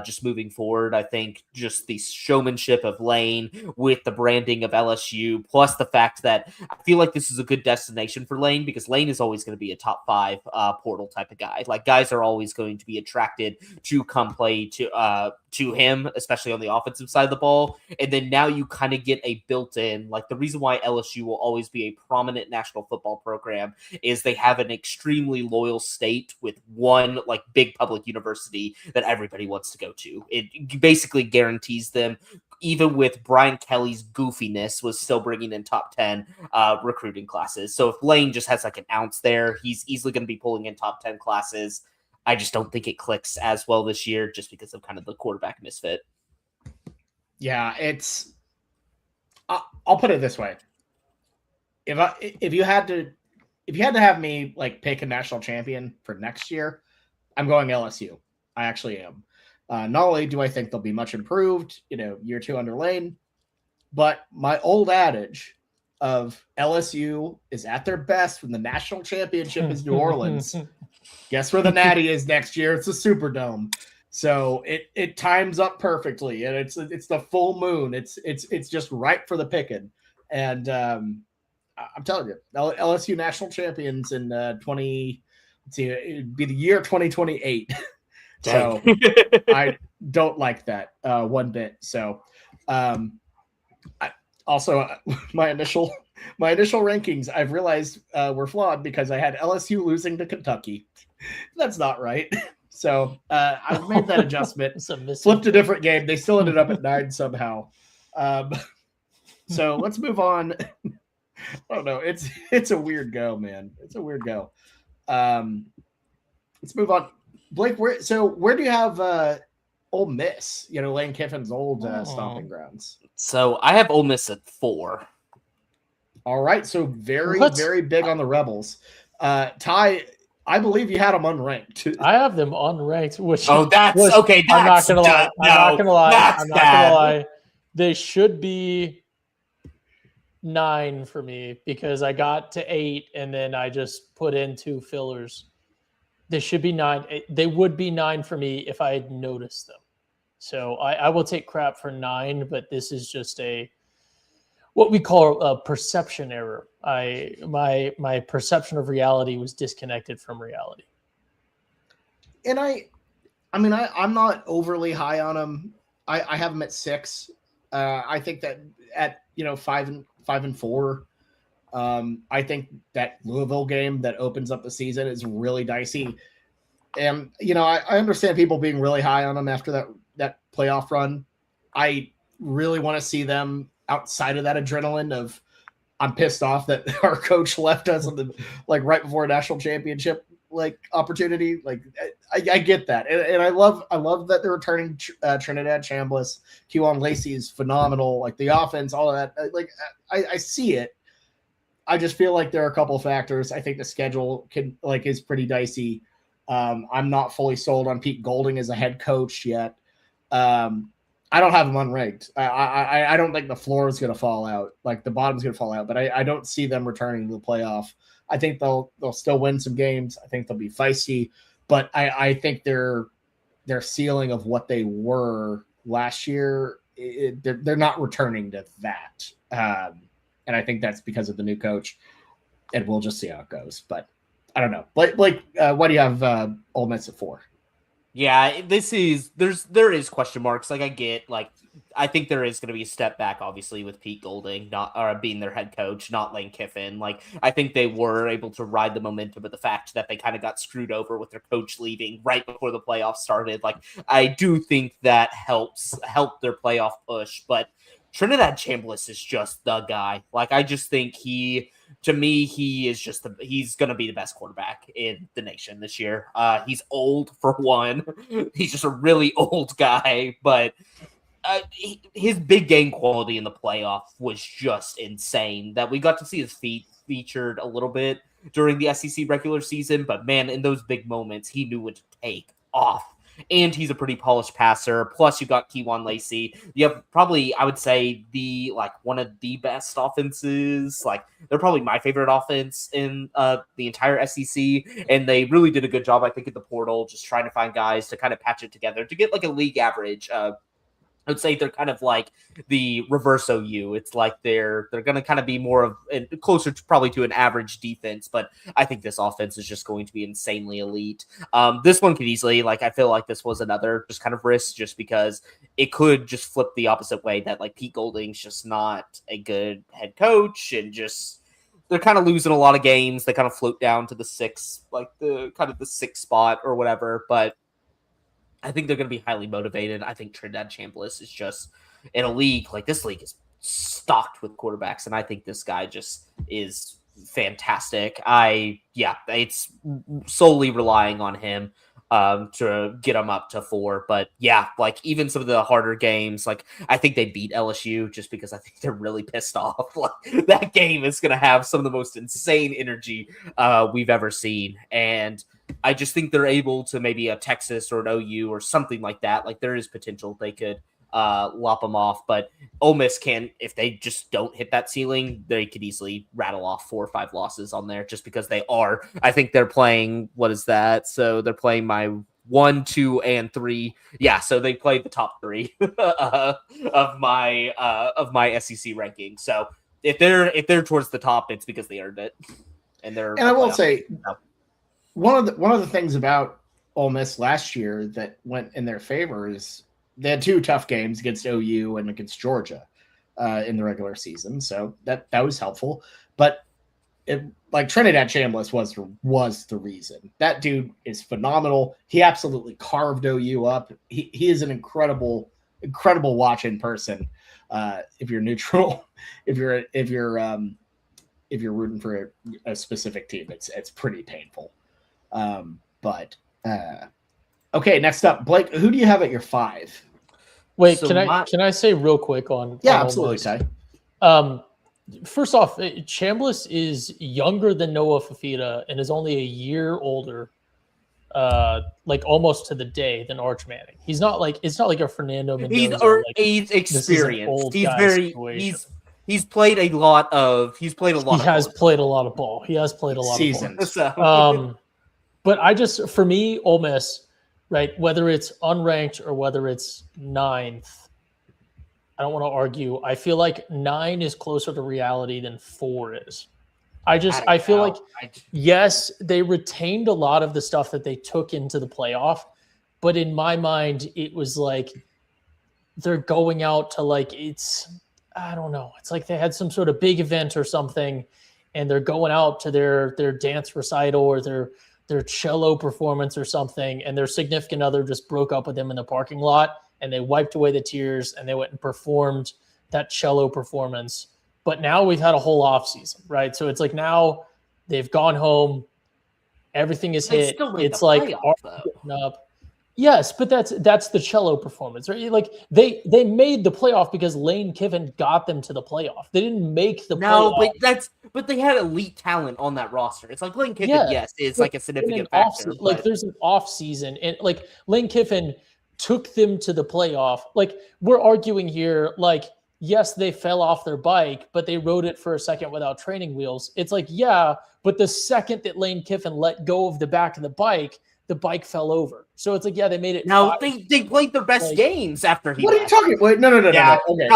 just moving forward. I think just the showmanship of Lane with the branding of LSU, plus the fact that I feel like this is a good destination for Lane because Lane is always going to be a top 5 portal type of guy. Like guys are always going to be attracted to come play to him, especially on the offensive side of the ball. And then now you kind of get a built-in, like the reason why LSU will always be a prominent national football program is they have an extremely loyal state with one like big public university that everybody wants to go to. It basically guarantees them, even with Brian Kelly's goofiness, was still bringing in top 10 recruiting classes. So if Lane just has like an ounce there, he's easily going to be pulling in top 10 classes. I just don't think it clicks as well this year just because of kind of the quarterback misfit. Yeah, it's I'll put it this way. If you had to have me like pick a national champion for next year, I'm going LSU. I actually am. Not only do I think they'll be much improved, year 2 under Lane, but my old adage of LSU is at their best when the national championship is New Orleans. Guess where the Natty is next year? It's the Superdome. So it times up perfectly, and it's the full moon. It's just right for the picking. And I'm telling you, LSU national champions in it'd be the year 2028. So I don't like that one bit. So my initial rankings, I've realized were flawed because I had LSU losing to Kentucky. That's not right. So I've made that adjustment. Flipped a different game. They still ended up at 9 somehow. So let's move on. I don't know. It's a weird go, man. It's a weird go. Let's move on. Blake, where do you have Ole Miss? Lane Kiffin's old stomping grounds. So I have Ole Miss at 4. All right. So very big on the Rebels. Ty, I believe you had them unranked. I have them unranked. Okay. I'm not gonna lie. They should be 9 for me because I got to 8 and then I just put in 2 fillers. They should be 9. They would be 9 for me if I had noticed them. So I will take crap for 9, but this is just what we call a perception error. My perception of reality was disconnected from reality. And I'm not overly high on them. I have them at 6. I think that at 5 and 4. I think that Louisville game that opens up the season is really dicey. And, I understand people being really high on them after that playoff run. I really want to see them outside of that adrenaline of I'm pissed off that our coach left us right before a national championship opportunity. I get that. And I love that they're returning Trinidad Chambliss. Kewan Lacey is phenomenal. The offense, all of that. I see it. I just feel like there are a couple of factors. I think the schedule is pretty dicey. I'm not fully sold on Pete Golding as a head coach yet. I don't have him unranked. I don't think the floor is going to fall out. The bottom's going to fall out, but I don't see them returning to the playoff. I think they'll still win some games. I think they'll be feisty, but I think their ceiling of what they were last year, they're not returning to that. And I think that's because of the new coach, and we'll just see how it goes. But I don't know. Blake, why do you have Ole Miss at 4? Yeah, there is question marks. I think there is going to be a step back, obviously, with Pete Golding being their head coach, not Lane Kiffin. I think they were able to ride the momentum of the fact that they kind of got screwed over with their coach leaving right before the playoffs started. I do think that helped their playoff push, but Trinidad Chambliss is just the guy. I just think he's going to be the best quarterback in the nation this year. He's old for one. He's just a really old guy, but his big game quality in the playoff was just insane. That we got to see his feet featured a little bit during the SEC regular season, but man, in those big moments, he knew when to take off. and he's a pretty polished passer. Plus, you've got Kewan Lacey. You have probably, I would say, one of the best offenses. Like, they're probably my favorite offense in the entire SEC, and they really did a good job, I think, at the portal, just trying to find guys to kind of patch it together to get like a league average. I would say they're kind of like the reverse OU. It's like they're going to kind of be more of closer to probably to an average defense, but I think this offense is just going to be insanely elite. This one could easily, like, I feel like this was another just kind of risk, just because it could just flip the opposite way, that like Pete Golding's just not a good head coach, and just they're kind of losing a lot of games. They kind of float down to the sixth spot or whatever, but I think they're going to be highly motivated. I think Trinidad Chambliss is just in a league like this. League is stocked with quarterbacks, and I think this guy just is fantastic. It's solely relying on him to get them up to 4. But yeah, like even some of the harder games, like I think they beat LSU just because I think they're really pissed off. Like that game is going to have some of the most insane energy we've ever seen, and I just think they're able to maybe a Texas or an OU or something like that. Like there is potential they could lop them off, but Ole Miss can, if they just don't hit that ceiling, they could easily rattle off 4 or 5 losses on there, just because they are. I think they're playing, what is that? So they're playing my 1, 2, and 3. Yeah, so they played the top 3 of my SEC ranking. So if they're towards the top, it's because they earned it. And I will say, one of the things about Ole Miss last year that went in their favor is they had 2 tough games against OU and against Georgia in the regular season, so that was helpful. But like Trinidad Chambliss was the reason. That dude is phenomenal. He absolutely carved OU up. He is an incredible watch in person. If you're neutral, if you're rooting for a specific team, it's pretty painful. Okay, next up, Blake, who do you have at your 5? Wait, so can I say real quick on absolutely, Ty. First off, Chambliss is younger than Noah Fafita and is only a year older, like almost to the day, than Arch Manning. It's not like a Fernando Mendoza. He's experienced. He's played a lot of. He has played a lot of ball. He has played a lot seasons. of ball. But for me, Ole Miss, right, whether it's unranked or whether it's 9th, I don't want to argue. I feel like 9 is closer to reality than 4 is. I feel like, yes, they retained a lot of the stuff that they took into the playoff, but in my mind, it was like they're going out to I don't know. It's like they had some sort of big event or something, and they're going out to their dance recital or their cello performance or something, and their significant other just broke up with them in the parking lot, and they wiped away the tears and they went and performed that cello performance. But now we've had a whole off season, right? So it's like now they've gone home, everything is hit. It's like up. Yes, but that's the cello performance, right? Like they made the playoff because Lane Kiffin got them to the playoff. They didn't make the playoff. But they had elite talent on that roster. It's like Lane Kiffin, yes, is like a significant factor. Like there's an off season, and like Lane Kiffin took them to the playoff. Like we're arguing here, like yes, they fell off their bike, but they rode it for a second without training wheels. It's like, yeah, but the second that Lane Kiffin let go of the back of the bike fell over. So it's like, yeah, they made it. No, they played their best games after he. What are you talking about? Wait, no. Yeah, okay.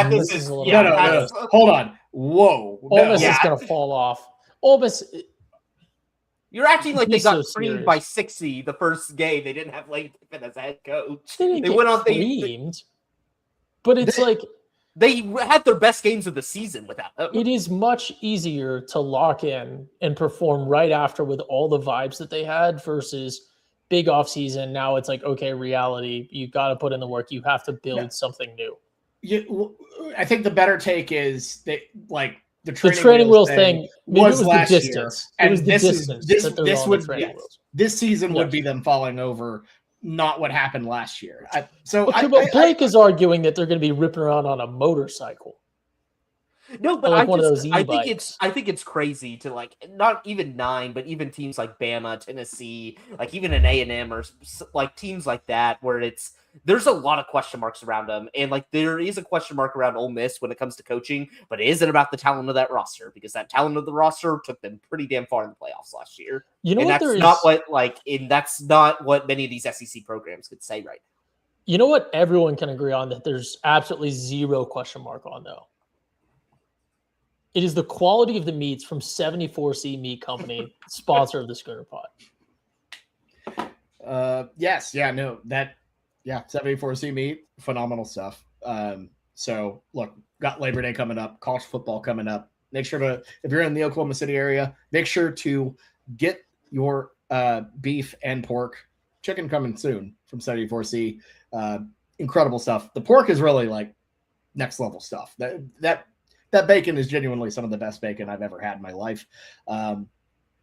This is no. Hold on. Whoa. Ole Miss is going to fall off. Ole Miss. You're acting like they got creamed by 60 the first game. They didn't have Lane Kiffin as a head coach. They went on creamed. But it's like they had their best games of the season without them. It is much easier to lock in and perform right after with all the vibes that they had versus big off season. Now it's like, okay, reality. You got to put in the work. You have to build something new. I think the better take is that like the training wheels thing was last year, and this season would be them falling over. Not what happened last year. Blake is arguing that they're going to be ripping around on a motorcycle. No, but like one of those I think e-bikes. I think it's crazy to like not even 9, but even teams like Bama, Tennessee, like even an A&M or like teams like that where there's a lot of question marks around them, and like there is a question mark around Ole Miss when it comes to coaching, but it isn't about the talent of that roster because that talent of the roster took them pretty damn far in the playoffs last year. You know and what? That's not what many of these SEC programs could say right now. You know what? Everyone can agree on that. There's absolutely zero question mark on though. It is the quality of the meats from 74C Meat Company, sponsor of the Schooner Pod. Yes, yeah, no, 74C Meat, phenomenal stuff. So look, got Labor Day coming up, college football coming up. Make sure to, if you're in the Oklahoma City area, make sure to get your beef and pork. Chicken coming soon from 74C. Incredible stuff. The pork is really like next level stuff. That bacon is genuinely some of the best bacon I've ever had in my life. And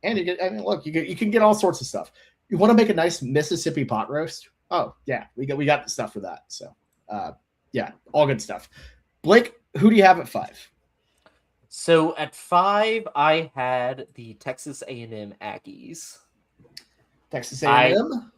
you can get all sorts of stuff. You want to make a nice Mississippi pot roast? Oh yeah, we got the stuff for that. So yeah, all good stuff. Blake, who do you have at 5? So at 5, I had the Texas A&M Aggies. Texas A&M.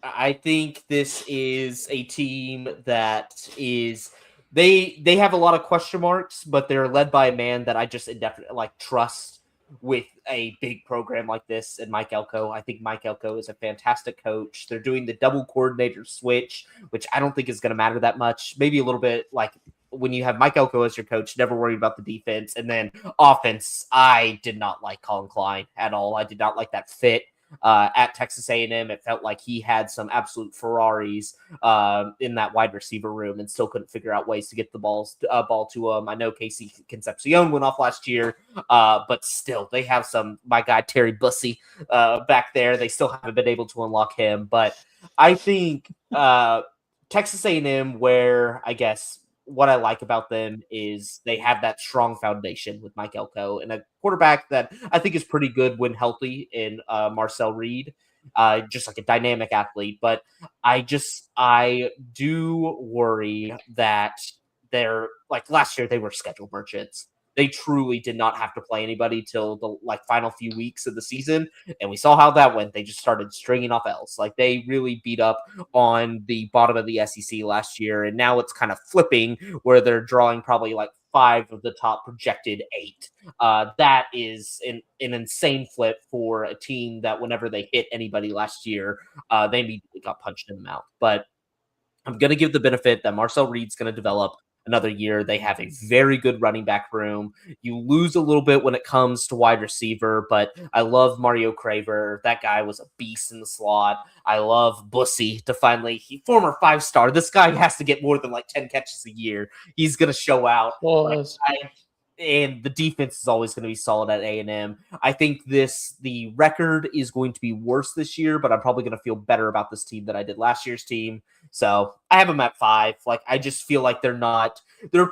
I think this is a team that is they have a lot of question marks, but they're led by a man that I just indefinitely like trust with a big program like this, and Mike Elko. I think Mike Elko is a fantastic coach. They're doing the double coordinator switch, which I don't think is going to matter that much. Maybe a little bit like when you have Mike Elko as your coach, never worry about the defense. And then offense, I did not like Colin Klein at all. I did not like that fit. At Texas A&M, it felt like he had some absolute Ferraris in that wide receiver room and still couldn't figure out ways to get the ball to him. I know Casey Concepcion went off last year, but still, they have my guy Terry Bussey back there. They still haven't been able to unlock him. But I think Texas A&M, where I guess what I like about them is they have that strong foundation with Mike Elko and a quarterback that I think is pretty good when healthy in Marcel Reed, just like a dynamic athlete. But I do worry that they're like last year, they were schedule merchants. They truly did not have to play anybody till the final few weeks of the season. And we saw how that went. They just started stringing off L's. Like they really beat up on the bottom of the SEC last year. And now it's kind of flipping where they're drawing probably like 5 of the top projected 8. That is an insane flip for a team that whenever they hit anybody last year, they immediately got punched in the mouth. But I'm going to give the benefit that Marcel Reed's going to develop another year. They have a very good running back room. You lose a little bit when it comes to wide receiver, but I love Mario Craver. That guy was a beast in the slot. I love Bussy to former 5-star. This guy has to get more than like 10 catches a year. He's going to show out. And the defense is always going to be solid at A&M. I think the record is going to be worse this year, but I'm probably going to feel better about this team than I did last year's team. So I have them at 5. Like, I just feel like they're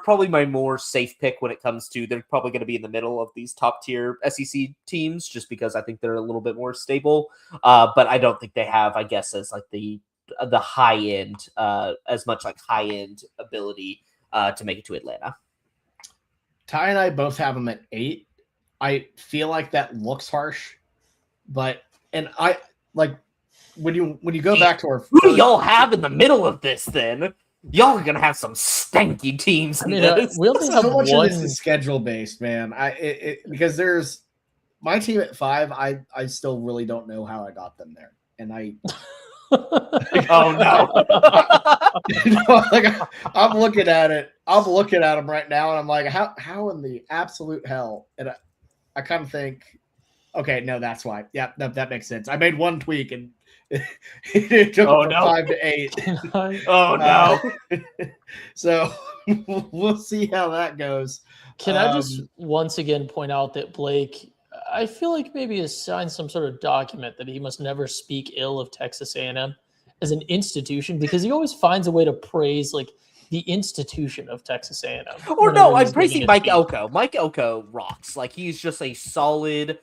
probably my more safe pick when it comes to, they're probably going to be in the middle of these top tier SEC teams just because I think they're a little bit more stable. But I don't think they have, I guess, as like the high end, as much like high end ability to make it to Atlanta. Ty and I both have them at 8. I feel like that looks harsh, and I like when you go back to our. Who do y'all have in the middle of this? Then y'all are gonna have some stanky teams. We only have so much one. Of this is schedule based, man. Because there's my team at 5. I still really don't know how I got them there, and I. Oh no! Like I'm looking at it. I'm looking at them right now, and I'm like, how in the absolute hell? And I kind of think, okay, no, that's why. Yeah, that makes sense. I made one tweak, and it took from 5 to 8. Oh no! So we'll see how that goes. Can I just once again point out that Blake, I feel like maybe has signed some sort of document that he must never speak ill of Texas A&M as an institution because he always finds a way to praise like the institution of Texas A&M. Or whenever no, I'm he's giving praising a Mike speech. Elko. Mike Elko rocks. Like he's just a solid.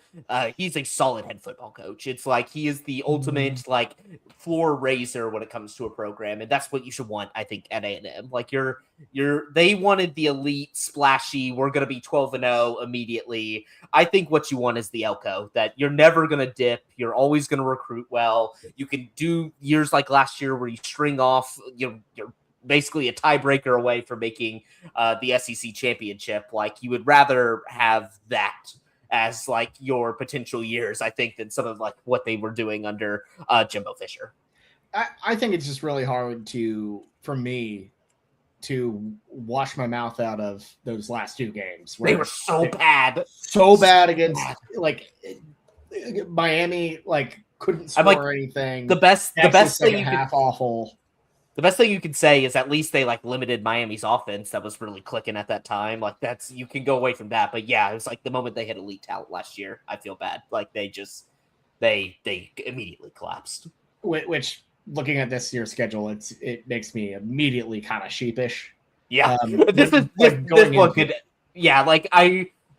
He's a solid head football coach. It's like he is the ultimate like floor raiser when it comes to a program, and that's what you should want. I think at A&M. Like they wanted the elite, splashy. We're gonna be 12-0 immediately. I think what you want is the Elko, that you're never gonna dip. You're always gonna recruit well. You can do years like last year where you string off. You're basically a tiebreaker away from making the SEC championship. Like you would rather have that as like your potential years, I think, than some of like what they were doing under Jimbo Fisher. I think it's just really hard for me to wash my mouth out of those last two games. They were so bad. So bad against like Miami, like couldn't score anything. The best thing you half awful. The best thing you can say is at least they like limited Miami's offense that was really clicking at that time. Like that's, you can go away from that. But yeah, it was like the moment they hit elite talent last year, I feel bad. Like they immediately collapsed. Which looking at this year's schedule, it makes me immediately kind of sheepish. Yeah, this one could. Yeah, like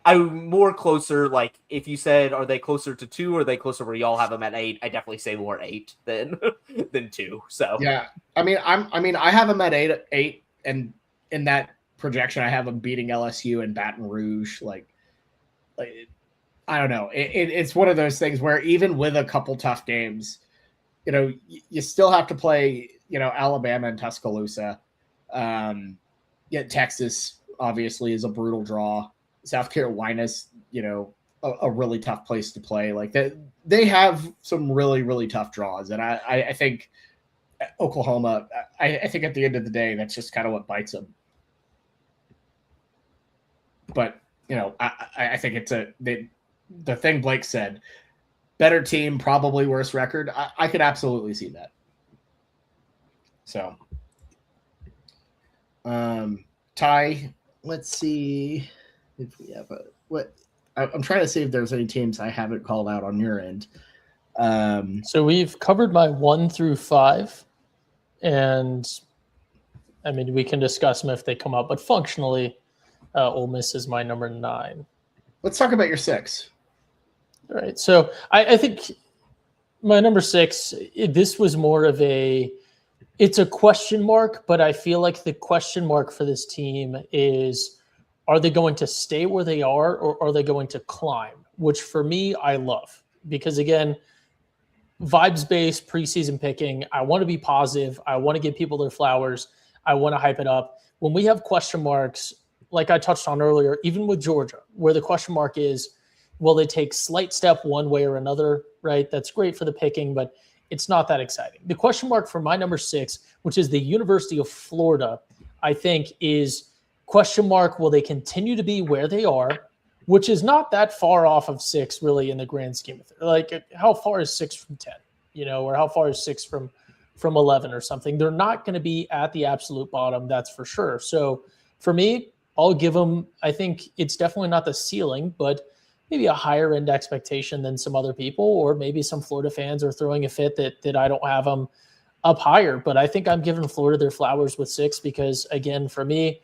I'm more closer. Like if you said, are they closer to 2 or are they closer where y'all have them at 8? I definitely say more 8 than 2. So yeah, I mean I have them at 8, and in that projection I have them beating LSU and Baton Rouge. Like I don't know. It's one of those things where even with a couple tough games, you know, you still have to play, you know, Alabama and Tuscaloosa. Yet Texas obviously is a brutal draw. South Carolina's, you know, a really tough place to play. Like they have some really, really tough draws. And I think Oklahoma, I think at the end of the day, that's just kind of what bites them. But, you know, I think it's the thing Blake said, better team, probably worse record. I could absolutely see that. So, Ty, let's see if we have I'm trying to see if there's any teams I haven't called out on your end. So we've covered my 1 through 5, and I mean, we can discuss them if they come up, but functionally, Ole Miss is my number 9. Let's talk about your 6. All right. So I think my number 6, this was more of it's a question mark, but I feel like the question mark for this team is, are they going to stay where they are or are they going to climb? Which for me, I love, because again, vibes-based preseason picking. I want to be positive. I want to give people their flowers. I want to hype it up. When we have question marks, like I touched on earlier, even with Georgia, where the question mark is, will they take slight step one way or another, right? That's great for the picking, but it's not that exciting. The question mark for my number 6, which is the University of Florida, I think is question mark, will they continue to be where they are, which is not that far off of 6 really in the grand scheme of things. Like how far is 6 from 10, you know, or how far is 6 from 11 or something? They're not going to be at the absolute bottom, that's for sure. So for me, I'll give them, I think it's definitely not the ceiling, but maybe a higher end expectation than some other people, or maybe some Florida fans are throwing a fit that I don't have them up higher. But I think I'm giving Florida their flowers with 6 because, again, for me,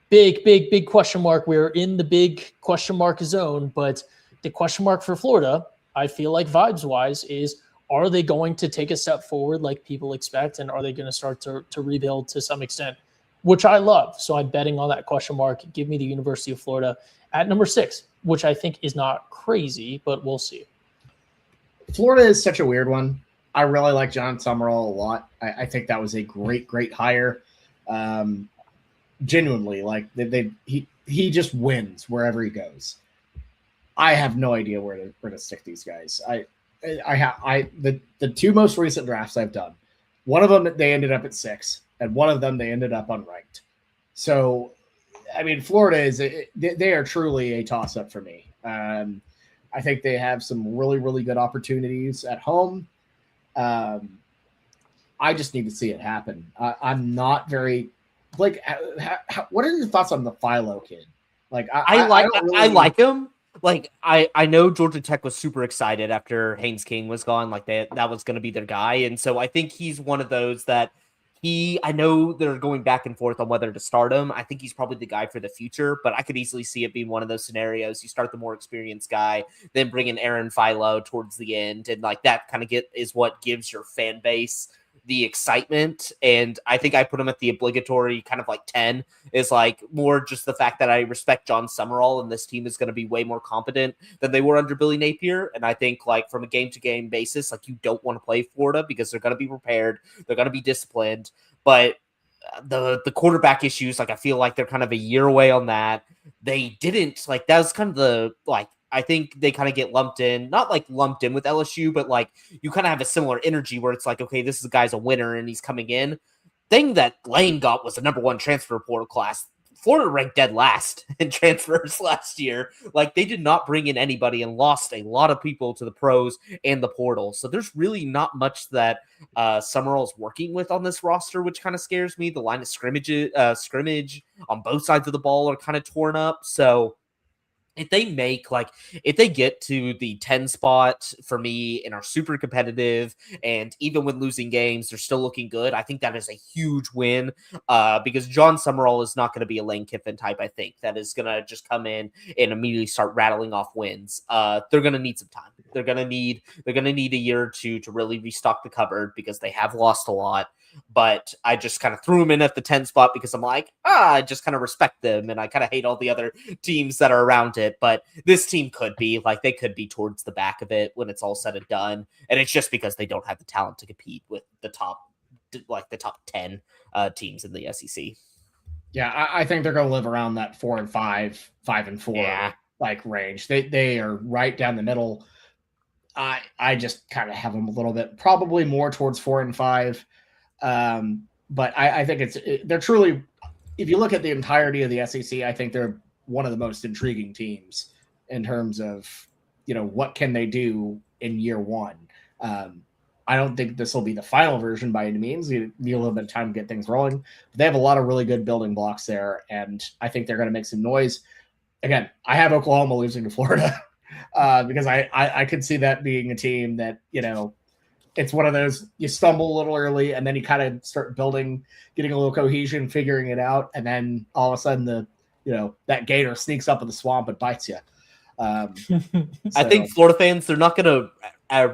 big question mark. We're in the big question mark zone, but the question mark for Florida, I feel like vibes-wise, is are they going to take a step forward like people expect, and are they going to start to rebuild to some extent, which I love. So I'm betting on that question mark. Give me the University of Florida at number 6, which I think is not crazy, but we'll see. Florida is such a weird one. I really like John Summerall a lot. I think that was a great hire. Genuinely, like he just wins wherever he goes. I have no idea where to stick these guys. The 2 most recent drafts I've done, one of them they ended up at 6, and one of them they ended up unranked. So, I mean, Florida they are truly a toss-up for me. I think they have some really good opportunities at home. I just need to see it happen. I'm not very like. What are your thoughts on the Philo kid? Like, I like him. Like, I know Georgia Tech was super excited after Haynes King was gone. Like that was going to be their guy, and so I think he's one of those that I know they're going back and forth on whether to start him. I think he's probably the guy for the future, but I could easily see it being one of those scenarios. You start the more experienced guy, then bring in Aaron Philo towards the end, and like that kind of is what gives your fan base the excitement. And I think I put him at the obligatory kind of like 10, is like more just the fact that I respect John Summerall, and this team is going to be way more competent than they were under Billy Napier. And I think like from a game-to-game basis, like you don't want to play Florida because they're going to be prepared, they're going to be disciplined, but the quarterback issues, like I feel like they're kind of a year away on that. They didn't like, that was kind of the like, I think they kind of get lumped in, not like lumped in with LSU, but like you kind of have a similar energy where it's like, okay, this is a guy's a winner and he's coming in. Thing that Lane got was the number one transfer portal class. Florida ranked dead last in transfers last year. Like they did not bring in anybody and lost a lot of people to the pros and the portal. So there's really not much that Summerall's working with on this roster, which kind of scares me. The line of scrimmage on both sides of the ball are kind of torn up. So if they get to the 10 spot for me and are super competitive, and even when losing games, they're still looking good, I think that is a huge win because John Summerall is not going to be a Lane Kiffin type, I think, that is going to just come in and immediately start rattling off wins. They're going to need some time. They're going to need a year or two to really restock the cupboard because they have lost a lot. But I just kind of threw them in at the 10 spot because I'm like, I just kind of respect them and I kind of hate all the other teams that are around it. But this team could be like, they could be towards the back of it when it's all said and done. And it's just because they don't have the talent to compete with the top 10 teams in the SEC. Yeah, I think they're going to live around that 4-5, 5-4 like range. They are right down the middle. I just kind of have them a little bit, probably more towards 4-5. But I think they're truly, if you look at the entirety of the SEC, I think they're one of the most intriguing teams in terms of, what can they do in year one. I don't think this will be the final version by any means. You need a little bit of time to get things rolling. But they have a lot of really good building blocks there, and I think they're going to make some noise. Again, I have Oklahoma losing to Florida because I could see that being a team that, it's one of those, you stumble a little early and then you kind of start building, getting a little cohesion, figuring it out. And then all of a sudden that gator sneaks up in the swamp and bites you. I think Florida fans, they're not going to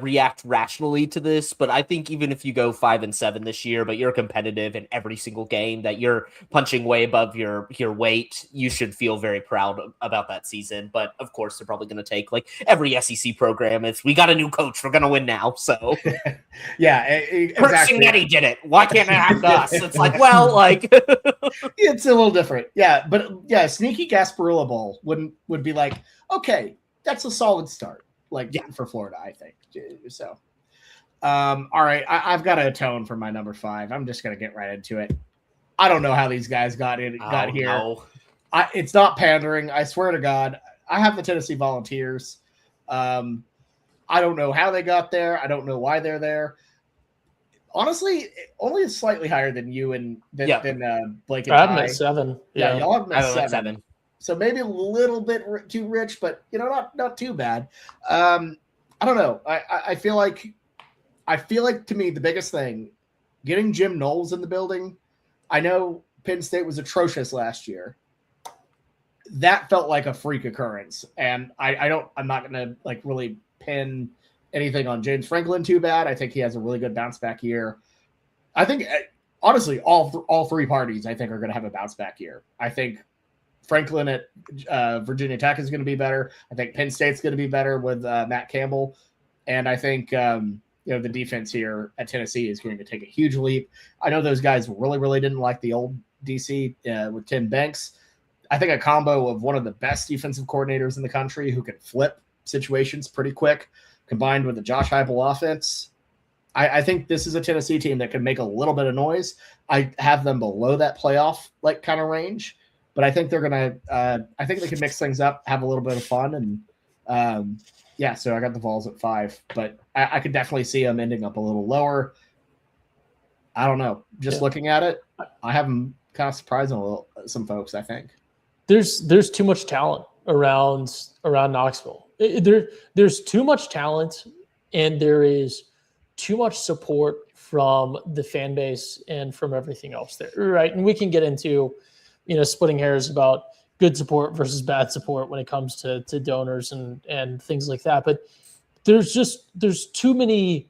react rationally to this, but I think even if you go 5-7 this year, but you're competitive in every single game, that you're punching way above your weight, you should feel very proud about that season. But of course, they're probably going to take, like every SEC program, we got a new coach, we're going to win now. So yeah, exactly. Cincinnati did it. Why can't it happen to us? It's like, well, like it's a little different. Yeah, but yeah, sneaky Gasparilla Bowl would be like, okay, that's a solid start. For Florida, I think. So, all right, I've got a tone for my number 5. I'm just gonna get right into it. I don't know how these guys got here. No. It's not pandering. I swear to God, I have the Tennessee Volunteers. I don't know how they got there. I don't know why they're there. Honestly, only slightly higher than you than Blake and I'm at 7. Yeah, y'all have at 7. So maybe a little bit too rich, but not too bad. I don't know. I feel like to me the biggest thing, getting Jim Knowles in the building. I know Penn State was atrocious last year. That felt like a freak occurrence, and I'm not going to really pin anything on James Franklin too bad. I think he has a really good bounce back year. I think honestly, all three parties I think are going to have a bounce back year. I think Franklin at Virginia Tech is going to be better. I think Penn State's going to be better with Matt Campbell. And I think, the defense here at Tennessee is going to take a huge leap. I know those guys really, really didn't like the old DC with Tim Banks. I think a combo of one of the best defensive coordinators in the country who can flip situations pretty quick, combined with the Josh Heupel offense. I think this is a Tennessee team that can make a little bit of noise. I have them below that playoff kind of range. But I think they're going to I think they can mix things up, have a little bit of fun. And so I got the Vols at 5. But I could definitely see them ending up a little lower. I don't know. Just looking at it, I have them kind of surprising some folks, I think. There's too much talent around Knoxville. There's too much talent, and there is too much support from the fan base and from everything else there, right? And we can get into, splitting hairs about good support versus bad support when it comes to donors and things like that. But there's too many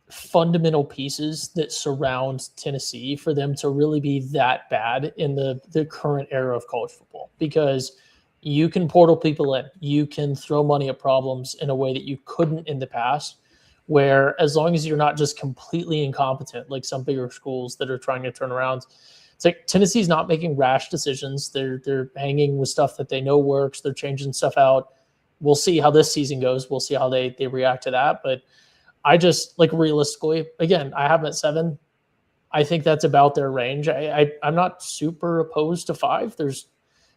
fundamental pieces that surround Tennessee for them to really be that bad in the current era of college football, because you can portal people in, you can throw money at problems in a way that you couldn't in the past, where as long as you're not just completely incompetent, like some bigger schools that are trying to turn around, it's like Tennessee's not making rash decisions. They're hanging with stuff that they know works. They're changing stuff out. We'll see how this season goes. We'll see how they react to that. But I just, like, realistically, again, I have them at 7. I think that's about their range. I'm not super opposed to 5.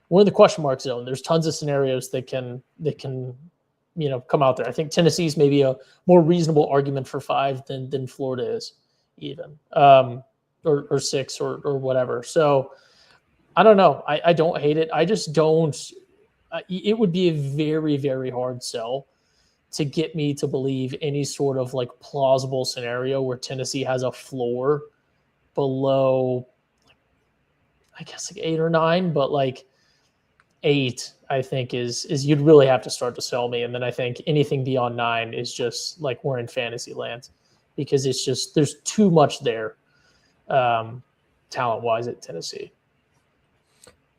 We're in the question mark zone. There's tons of scenarios that can come out there. I think Tennessee's maybe a more reasonable argument for 5 than Florida is, even or 6 or whatever. So I don't know. I don't hate it. I just don't. It would be a very, very hard sell to get me to believe any sort of like plausible scenario where Tennessee has a floor below, I guess, like 8 or 9, but like 8, I think is you'd really have to start to sell me. And then I think anything beyond 9 is just like we're in fantasy land, because it's just, there's too much there talent wise at Tennessee.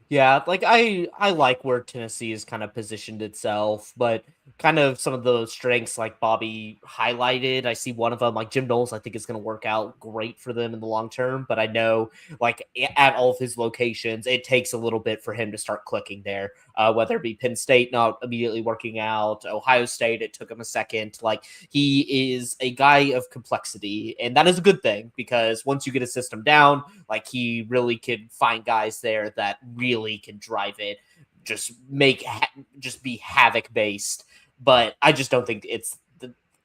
Yeah, like I like where Tennessee has kind of positioned itself, but kind of some of the strengths like Bobby highlighted, I see one of them, like Jim Knowles, I think is going to work out great for them in the long term, but I know like at all of his locations, it takes a little bit for him to start clicking there, whether it be Penn State not immediately working out, Ohio State, it took him a second. Like, he is a guy of complexity, and that is a good thing, because once you get a system down, like, he really can find guys there that really can drive it, just be havoc based. But I just don't think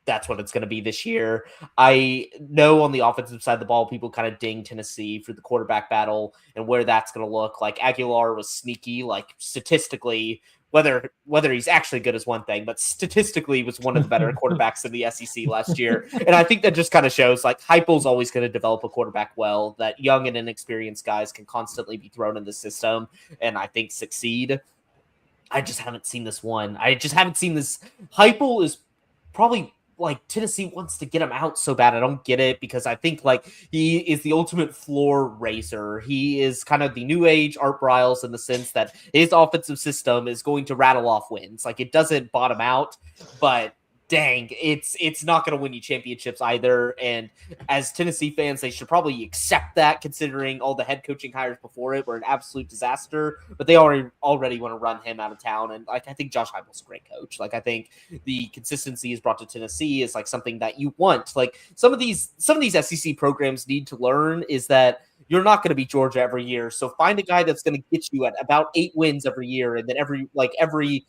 that's what it's going to be this year. I know on the offensive side of the ball, people kind of ding Tennessee for the quarterback battle and where that's going to look. Like, Aguilar was sneaky, like statistically, whether he's actually good is one thing, but statistically was one of the better quarterbacks in the SEC last year. And I think that just kind of shows like Heupel's always going to develop a quarterback well, that young and inexperienced guys can constantly be thrown in the system and I think succeed. I just haven't seen this one. I just haven't seen this. Heupel is probably like, Tennessee wants to get him out so bad. I don't get it, because I think like he is the ultimate floor raiser. He is kind of the new age Art Briles in the sense that his offensive system is going to rattle off wins. Like, it doesn't bottom out, but dang, it's not going to win you championships either. And as Tennessee fans, they should probably accept that, considering all the head coaching hires before it were an absolute disaster. But they already want to run him out of town. And like, I think Josh Heupel's a great coach. Like, I think the consistency he's brought to Tennessee is like something that you want. Like, some of these SEC programs need to learn is that you're not going to beat Georgia every year. So find a guy that's going to get you at about 8 wins every year, and then every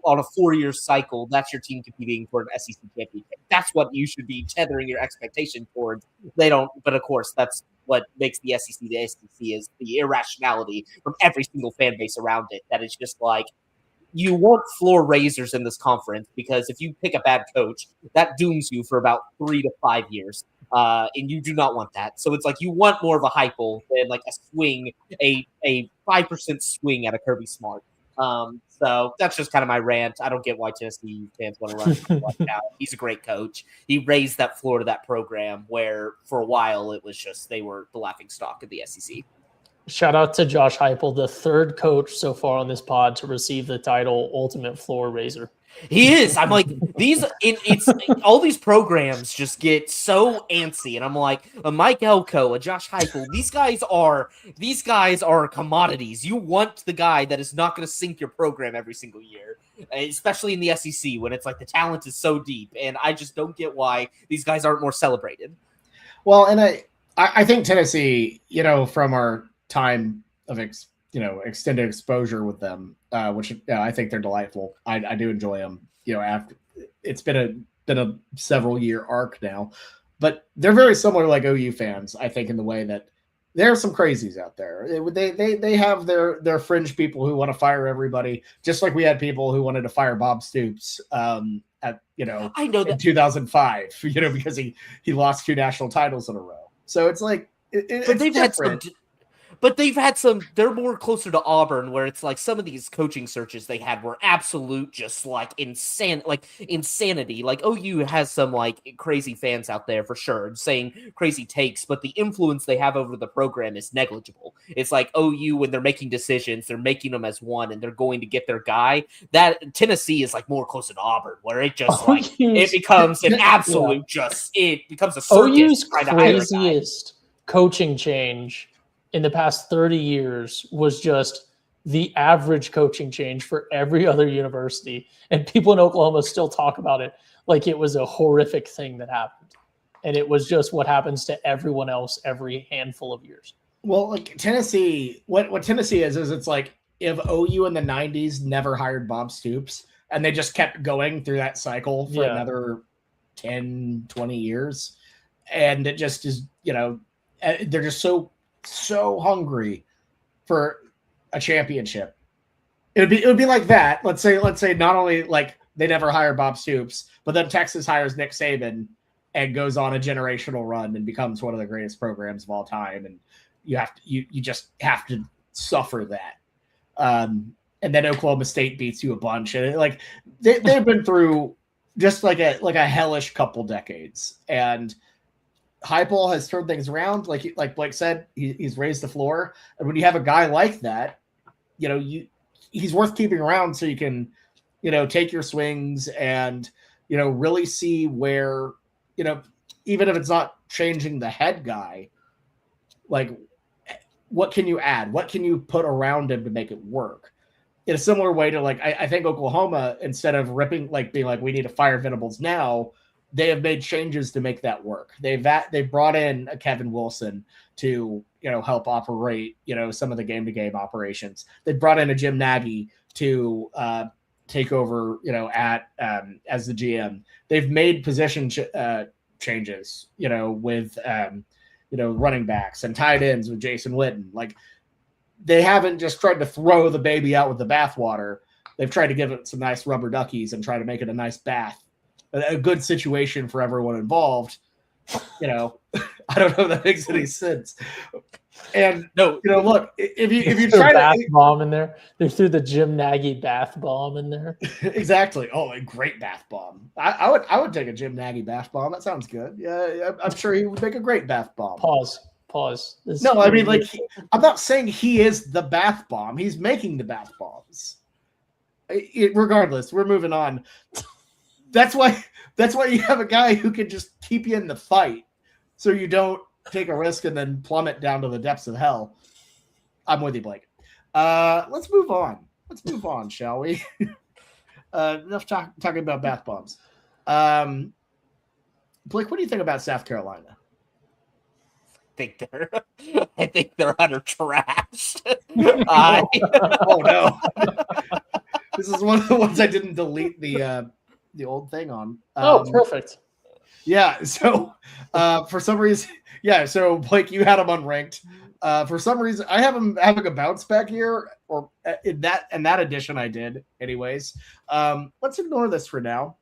on a 4-year cycle, that's your team competing for an SEC championship. That's what you should be tethering your expectation towards. They don't, but of course, that's what makes the SEC the SEC, is the irrationality from every single fan base around it. That is just like, you want floor raisers in this conference, because if you pick a bad coach, that dooms you for about 3 to 5 years. And you do not want that. So it's like, you want more of a Heupel than like a swing, a 5% swing at a Kirby Smart. So that's just kind of my rant. I don't get why Tennessee fans want to run like that. He's a great coach. He raised that floor to that program where for a while it was just, they were the laughing stock of the SEC. Shout out to Josh Heupel, the 3rd coach so far on this pod to receive the title Ultimate Floor Raiser. He is. I'm like, it's all these programs just get so antsy, and I'm like, a Mike Elko, a Josh Heupel, these guys are commodities. You want the guy that is not going to sink your program every single year, especially in the SEC when it's like the talent is so deep, and I just don't get why these guys aren't more celebrated. Well, and I think Tennessee, from our time of extended exposure with them, which I think they're delightful. I do enjoy them. After it's been a several year arc now, but they're very similar like OU fans, I think, in the way that there are some crazies out there. They have their fringe people who want to fire everybody, just like we had people who wanted to fire Bob Stoops I know that in 2005, because he lost 2 national titles in a row. So it's like, but it's they've different. had some. But they've had some, they're more closer to Auburn, where it's like some of these coaching searches they had were absolute, just like insanity. Like OU has some like crazy fans out there for sure, saying crazy takes, but the influence they have over the program is negligible. It's like OU, when they're making decisions, they're making them as one and they're going to get their guy. That Tennessee is like more closer to Auburn, where it just like, it becomes an absolute, it becomes a circus. OU's craziest coaching change in the past 30 years was just the average coaching change for every other university. And people in Oklahoma still talk about it like it was a horrific thing that happened. And it was just what happens to everyone else every handful of years. Well, like Tennessee, what Tennessee is it's like if OU in the 90s never hired Bob Stoops and they just kept going through that cycle for another 10, 20 years. And it just is, they're just so hungry for a championship. It would be like that. Let's say not only like they never hire Bob Stoops, but then Texas hires Nick Saban and goes on a generational run and becomes one of the greatest programs of all time. And you just have to suffer that. And then Oklahoma State beats you a bunch. And like they've been through just like a hellish couple decades. And Heupel has turned things around. Like Blake said, he's raised the floor. And when you have a guy like that, he's worth keeping around so you can, take your swings and, really see where, even if it's not changing the head guy, like what can you add? What can you put around him to make it work? In a similar way to I think Oklahoma, instead of ripping, being like, we need to fire Venables now, they have made changes to make that work. They've brought in a Kevin Wilson to, help operate, some of the game-to-game operations. They brought in a Jim Nagy to take over, as the GM. They've made position changes, with, running backs and tight ends with Jason Witten. Like, they haven't just tried to throw the baby out with the bathwater. They've tried to give it some nice rubber duckies and try to make it a nice bath. A good situation for everyone involved. I don't know if that makes any sense. And no, look, if you try to bath bomb in there, they threw the Jim Nagy bath bomb in there. Exactly. Oh, a great bath bomb. I would take a Jim Nagy bath bomb. That sounds good. Yeah, I'm sure he would make a great bath bomb. Pause. No, I mean, I'm not saying he is the bath bomb. He's making the bath bombs. Regardless, we're moving on. That's why you have a guy who can just keep you in the fight so you don't take a risk and then plummet down to the depths of hell. I'm with you, Blake. Let's move on, shall we? Enough talking about bath bombs. Blake, what do you think about South Carolina? I think they're utter trash. Oh no. This is one of the ones I didn't delete the old thing on. Perfect. Yeah. So for some reason, so Blake, you had him unranked. For some reason, I have him having a bounce back here, or in that edition I did anyways. Let's ignore this for now.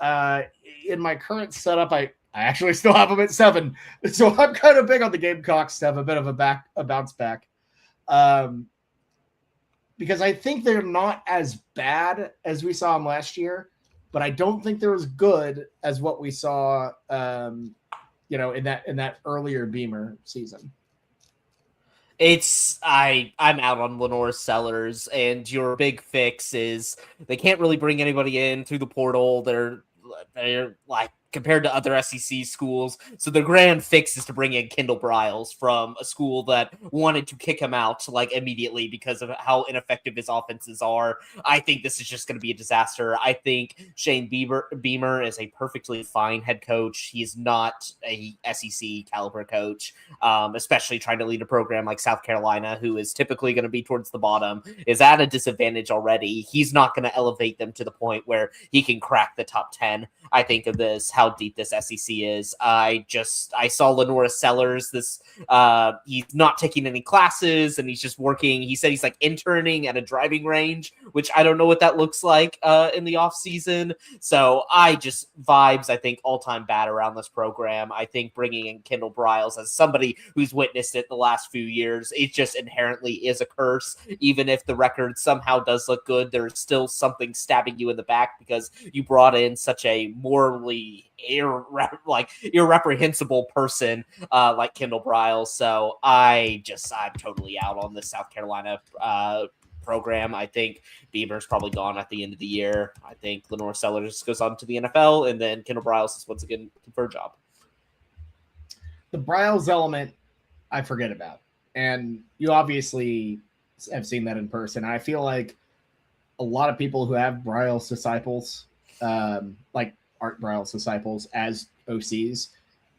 In my current setup, I actually still have him at 7. So I'm kind of big on the Gamecocks to have a bit of a bounce back. Because I think they're not as bad as we saw them last year, but I don't think they're as good as what we saw, in that earlier Beamer season. I'm out on Lenore Sellers, and your big fix is they can't really bring anybody in through the portal. They're like, compared to other SEC schools. So the grand fix is to bring in Kendall Briles from a school that wanted to kick him out immediately because of how ineffective his offenses are. I think this is just going to be a disaster. I think Shane Beamer is a perfectly fine head coach. He is not a SEC caliber coach, especially trying to lead a program like South Carolina, who is typically going to be towards the bottom, is at a disadvantage already. He's not going to elevate them to the point where he can crack the top 10. I think of this, how deep this SEC is. I saw Lenora Sellers. He's not taking any classes and he's just working. He said he's interning at a driving range which I don't know what that looks like in the offseason. So I just vibes, I think, all-time bad around this program. I think bringing in Kendall Briles as somebody who's witnessed it the last few years, it just inherently is a curse. Even if the record somehow does look good, there's still something stabbing you in the back because you brought in such a morally irreprehensible person like Kendall Briles. So I'm totally out on this South Carolina program. I think Beamer's probably gone at the end of the year. I think Lenore Sellers goes on to the NFL, and then Kendall Briles is once again for a job. The Briles element, I forget about. And you obviously have seen that in person. I feel like a lot of people who have Briles disciples, like Art Briles disciples as OCs,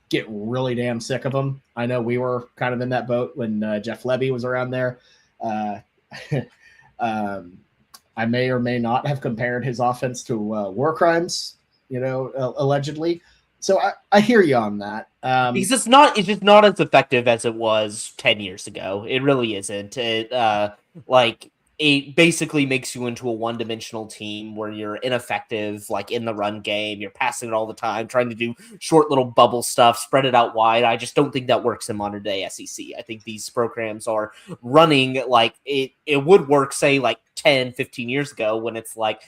get really damn sick of them. I know we were kind of in that boat when Jeff Lebby was around there. I may or may not have compared his offense to war crimes, allegedly. So I hear you on that. Because it's just not as effective as it was 10 years ago. It really isn't. It basically makes you into a one-dimensional team where you're ineffective, like in the run game. You're passing it all the time, trying to do short little bubble stuff, spread it out wide. I just don't think that works in modern day SEC. I think these programs are running like it would work, say, like 10, 15 years ago when it's like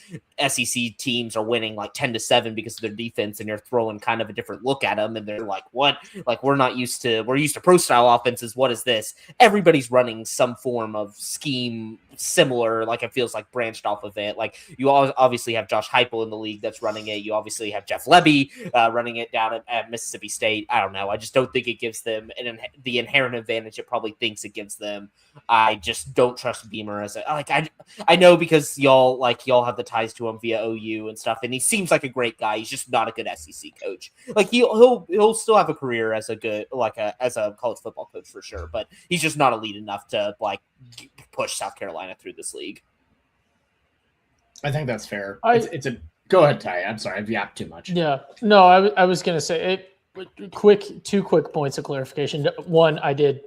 SEC teams are winning like 10-7 because of their defense, and you're throwing kind of a different look at them, and they're like, what? Like, we're used to pro style offenses. What is this? Everybody's running some form of scheme similar, like it feels like branched off of it. Like, you obviously have Josh Heupel in the league that's running it. You obviously have Jeff Lebby running it down at Mississippi State. I don't know. I just don't think it gives them the inherent advantage it probably thinks it gives them. I just don't trust Beamer as I know because y'all have the ties to him via OU and stuff, and he seems like a great guy. He's just not a good SEC coach. Like he'll still have a career as as a college football coach for sure, but he's just not elite enough to like push South Carolina through this league. I think that's fair. Go ahead, Ty. I'm sorry, I've yapped too much. Yeah, no, I was gonna say two quick points of clarification. One, I did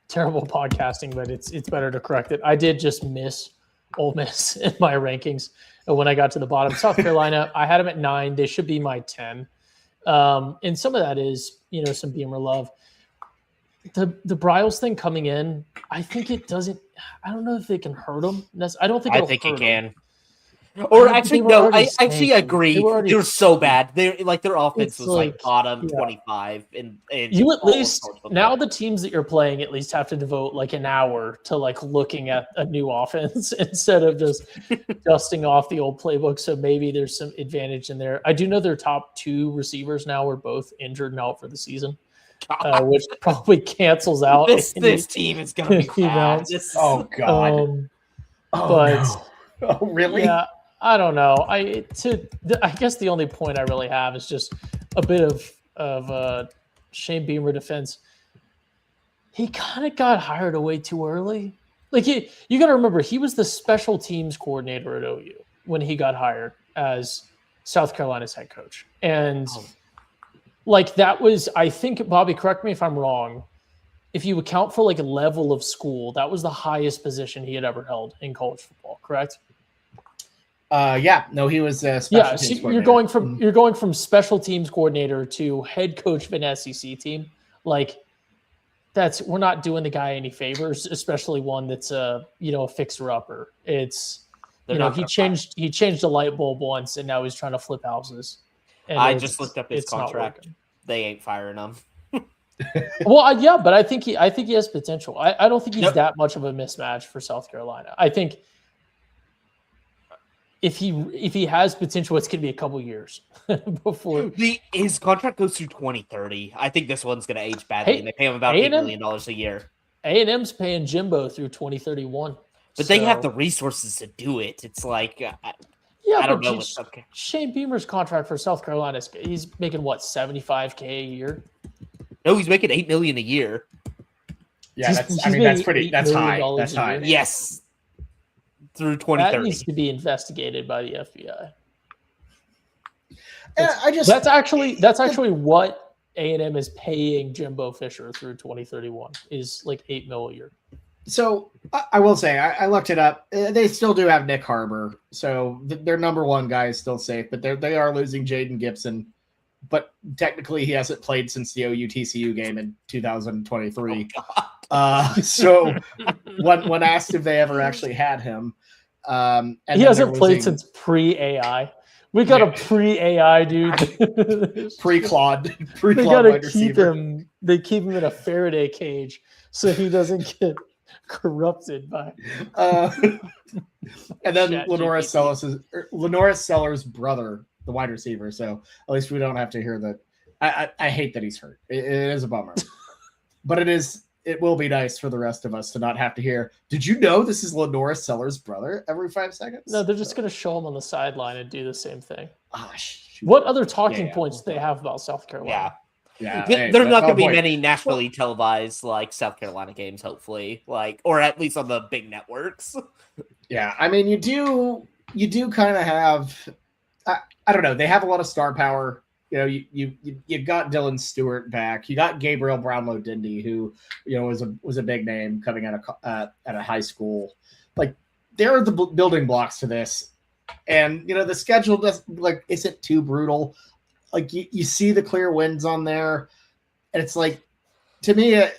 terrible podcasting, but it's better to correct it. I did just miss Ole Miss in my rankings when I got to the bottom. South Carolina, I had them at 9. They should be my 10. And some of that is, some Beamer love. The Briles thing coming in, I think it doesn't. I don't know if it can hurt them. I don't think. I think it can. Or actually, no. I actually agree. They were so bad. Their offense was like bottom 25. And you at least now the teams that you're playing at least have to devote like an hour to like looking at a new offense instead of just dusting off the old playbook. So maybe there's some advantage in there. I do know their top 2 receivers now are both injured and out for the season, which probably cancels out. This team is going to be bad. Oh God. No. Oh really? Yeah. I don't know. I guess the only point I really have is just a bit of Shane Beamer defense. He kind of got hired away too early. Like you got to remember, he was the special teams coordinator at OU when he got hired as South Carolina's head coach, and like that was, I think, Bobby, correct me if I'm wrong, if you account for like a level of school, that was the highest position he had ever held in college football. Correct? He was special teams coordinator. You're going from special teams coordinator to head coach of an SEC team. Like we're not doing the guy any favors, especially one that's a fixer upper. It's he changed a light bulb once and now he's trying to flip houses. And I just looked up his contract. They ain't firing him. Well, but I think he has potential. I don't think he's that much of a mismatch for South Carolina. I think if he has potential, it's going to be a couple years before his contract goes through 2030. I think this one's going to age badly, and they pay him about $8 million a year. A&M's paying Jimbo through 2031, but they have the resources to do it. It's like I don't know. Shane Beamer's contract for South Carolina, he's making what, $75K a year? No, he's making $8 million a year. Yeah, that's high. That's high. Yes. Through 2030. That needs to be investigated by the FBI. That's actually what A&M is paying Jimbo Fisher through 2031 is like $8 million a year. So I will say I looked it up. They still do have Nick Harbor, so their number one guy is still safe. But they are losing Jaden Gibson. But technically, he hasn't played since the OU-TCU game in 2023. So when asked if they ever actually had him, and he hasn't played since pre-AI. We got a pre-AI dude. Pre-Claude. They gotta keep him. They keep him in a Faraday cage so he doesn't get corrupted by. And then Lenora Sellers' brother, the wide receiver. So at least we don't have to hear that. I hate that he's hurt. It is a bummer, but it will be nice for the rest of us to not have to hear. Did you know this is Lenora Sellers' brother every 5 seconds? No, they're just going to show him on the sideline and do the same thing. Shoot. What other talking points do they have about South Carolina? Yeah. There's not going to be many nationally televised like South Carolina games, hopefully, or at least on the big networks. Yeah, I mean, you do kind of have. I don't know. They have a lot of star power. You know, you got Dylan Stewart back. You got Gabriel Brownlow Dindy, who was a big name coming out of at a high school. Like, there are the building blocks to this, and the schedule isn't too brutal. Like you see the clear wins on there, and it's like, to me, I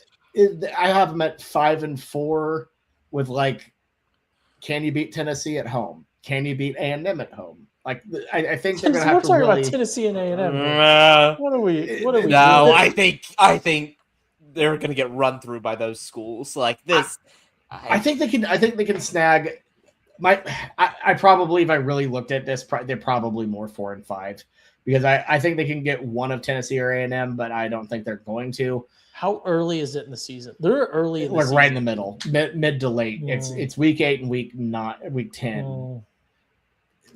have them at 5-4 with can you beat Tennessee at home? Can you beat A&M at home? Like I think they're going to have to really. We're talking about Tennessee and A&M. What are we? No, doing? I think they're going to get run through by those schools like this. I think they can. I think they can snag. I probably, if I really looked at this, they're probably more 4-5 because I think they can get one of Tennessee or A&M, but I don't think they're going to. How early is it in the season? They're early in the season. Right in the middle, mid to late. It's week 8 and week 10.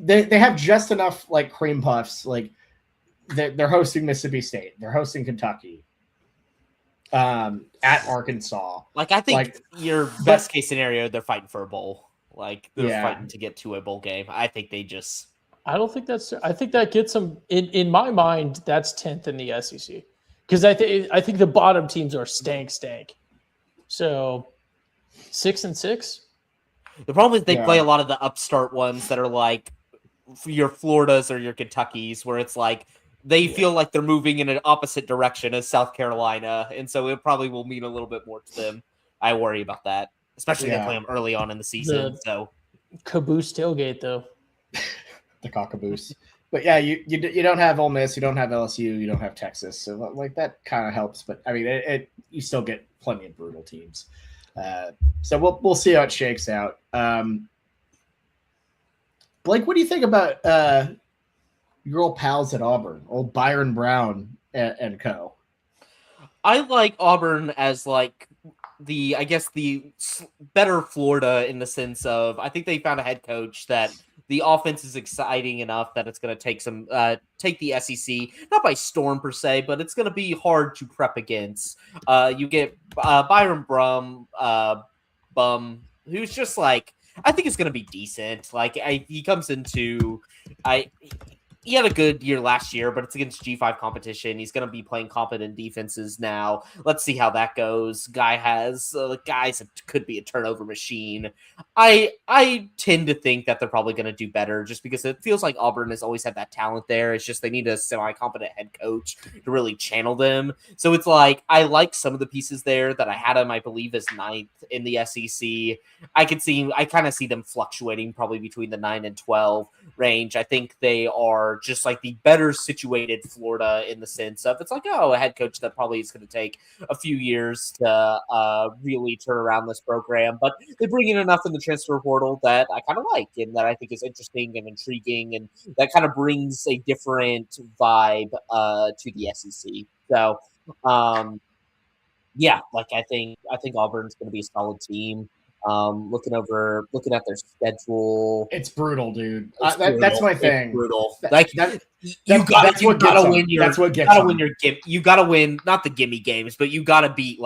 They have just enough cream puffs. Like they're hosting Mississippi State. They're hosting Kentucky. At Arkansas. I think your best case scenario, they're fighting for a bowl. They're fighting to get to a bowl game. I think they just. I don't think that's. I think that gets them in my mind. That's 10th in the SEC because I think the bottom teams are stank. So 6-6. The problem is they play a lot of the upstart ones that are your Floridas or your Kentuckys, where it's they feel like they're moving in an opposite direction as South Carolina, and so it probably will mean a little bit more to them. I worry about that, especially if they play them early on in the season. So caboose tailgate though. The cockaboose. But yeah, you don't have Ole Miss, you don't have LSU, you don't have Texas, so that kind of helps. But I mean, you still get plenty of brutal teams. So we'll see how it shakes out. Blake, what do you think about your old pals at Auburn, old Byron Brown and co? I like Auburn as the better Florida in the sense of I think they found a head coach that the offense is exciting enough that it's going to take the SEC not by storm per se, but it's going to be hard to prep against. You get Byron Bum, who's just I think it's going to be decent. He comes into he had a good year last year, but it's against G5 competition. He's going to be playing competent defenses now. Let's see how that goes. Guys could be a turnover machine. I tend to think that they're probably going to do better just because it feels like Auburn has always had that talent there. It's just they need a semi-competent head coach to really channel them. So it's I like some of the pieces there that I had him, I believe, as 9th in the SEC. I kind of see them fluctuating probably between the 9 and 12 range. I think they are just the better situated Florida in the sense of it's a head coach that probably is going to take a few years to really turn around this program, but they bring in enough in the transfer portal that I kind of like and that I think is interesting and intriguing, and that kind of brings a different vibe to the SEC. So I think Auburn's going to be a solid team. Looking at their schedule, it's brutal, dude. That's my thing. It's brutal. You gotta win not the gimme games, but you gotta beat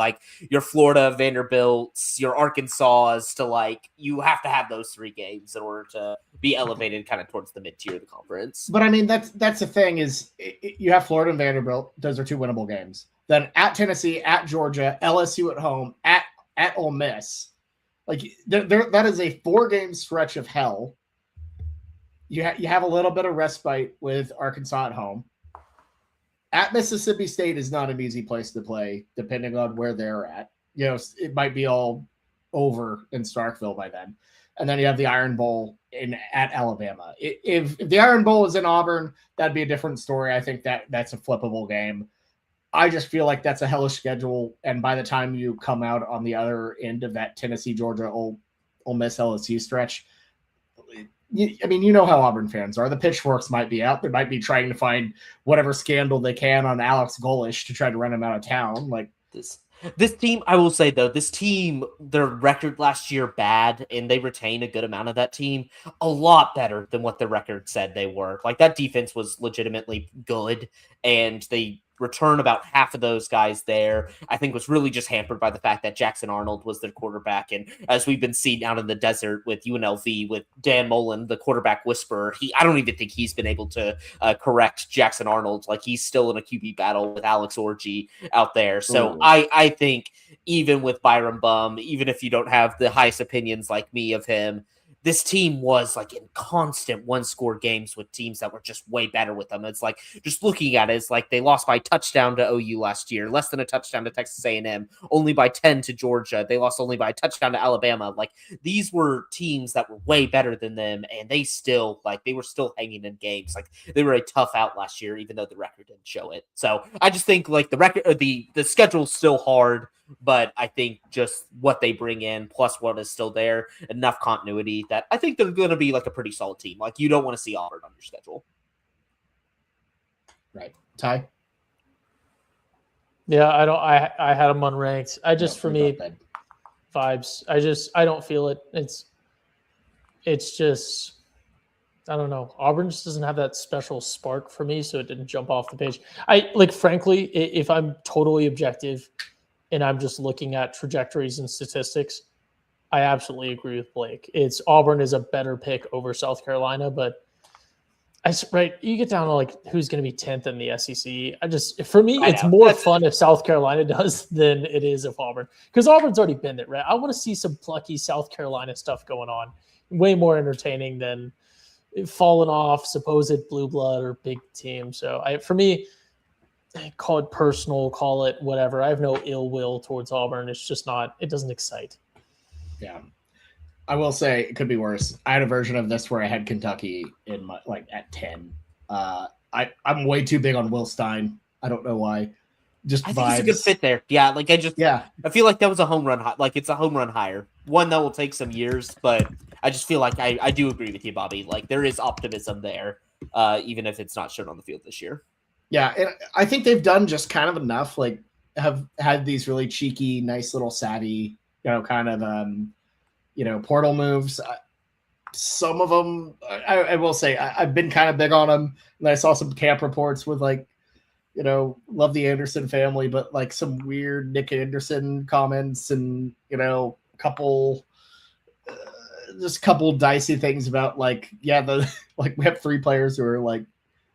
your Florida Vanderbilts, your Arkansas to you have to have those 3 games in order to be elevated kind of towards the mid tier of the conference. But I mean, that's the thing is you have Florida and Vanderbilt; those are 2 winnable games. Then at Tennessee, at Georgia, LSU at home, at Ole Miss. Like that is a 4-game stretch of hell. You have a little bit of respite with Arkansas at home. At Mississippi State is not an easy place to play, depending on where they're at. It might be all over in Starkville by then. And then you have the Iron Bowl at Alabama. If the Iron Bowl is in Auburn, that'd be a different story. I think that's a flippable game. I just feel like that's a hellish schedule. And by the time you come out on the other end of that Tennessee, Georgia, Ole Miss, LSU stretch, you know how Auburn fans are. The pitchforks might be out. They might be trying to find whatever scandal they can on Alex Golesh to try to run him out of town. Like this team, I will say though, this team, their record last year bad, and they retain a good amount of that team, a lot better than what the record said they were. Like that defense was legitimately good, and they return about half of those guys there. I think was really just hampered by the fact that Jackson Arnold was their quarterback. And as we've been seeing out in the desert with UNLV, with Dan Mullen, the quarterback whisperer, I don't even think he's been able to correct Jackson Arnold. Like he's still in a QB battle with Alex Orji out there. So I think even with Byron Bum, even if you don't have the highest opinions like me of him, this team was like in constant 1-score games with teams that were just way better with them. It's like just looking at it, it's like they lost by a touchdown to OU last year, less than a touchdown to Texas A&M, only by 10 to Georgia. They lost only by a touchdown to Alabama. Like these were teams that were way better than them, and they were still hanging in games. Like they were a tough out last year, even though the record didn't show it. So I just think like the record, the schedule's still hard. But I think just what they bring in, plus what is still there, enough continuity that I think they're going to be like a pretty solid team. Like you don't want to see Auburn on your schedule. Right. Ty? Yeah, I had them unranked. For me, vibes. I don't feel it. It's just, I don't know. Auburn just doesn't have that special spark for me, so it didn't jump off the page. Frankly, if I'm totally objective, and I'm just looking at trajectories and statistics, I absolutely agree with Blake. Auburn is a better pick over South Carolina, but you get down to like who's going to be 10th in the SEC. For me, it's more fun if South Carolina does than it is if Auburn, because Auburn's already been there, right? I want to see some plucky South Carolina stuff going on. Way more entertaining than falling off, supposed blue blood or big team. So for me, call it personal, call it whatever. I have no ill will towards Auburn. It's just not, it doesn't excite. Yeah. I will say it could be worse. I had a version of this where I had Kentucky in my, at 10. I'm way too big on Will Stein. I don't know why. Just I vibes. think he's a good fit there. Yeah. I feel like that was a home run. Like it's a home run hire. One that will take some years, but I just feel like I do agree with you, Bobby. Like there is optimism there, even if it's not shown on the field this year. Yeah, and I think they've done just kind of enough, like have had these really cheeky, nice little savvy, kind of, portal moves. Some of them, I will say, I've been kind of big on them. And I saw some camp reports with love the Anderson family, but like some weird Nick Anderson comments and, just a couple dicey things about we have 3 players who are like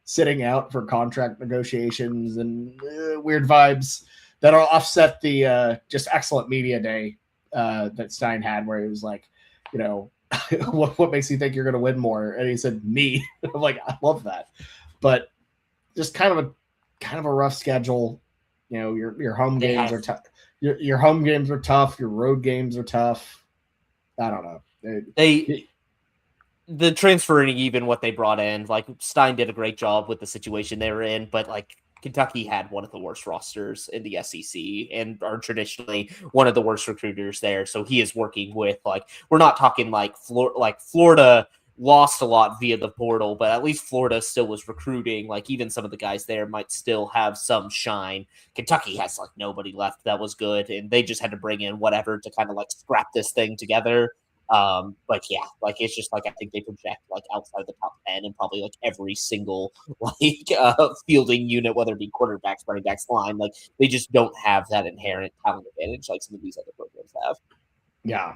sitting out for contract negotiations and weird vibes that'll offset the just excellent media day that Stein had, where he was like, what makes you think you're going to win more? And he said, me. I'm like, I love that. But just kind of a rough schedule. Your home games are tough. Your home games are tough. Your road games are tough. I don't know. The transferring, even what they brought in, like Stein did a great job with the situation they were in, but like Kentucky had one of the worst rosters in the SEC and are traditionally one of the worst recruiters there. So he is working with we're not talking Florida lost a lot via the portal, but at least Florida still was recruiting. Like even some of the guys there might still have some shine. Kentucky has nobody left that was good, and they just had to bring in whatever to kind of scrap this thing together. But yeah, it's just I think they project outside the top 10 and probably every single fielding unit, whether it be quarterbacks, running backs, line. They just don't have that inherent talent advantage like some of these other programs have. Yeah,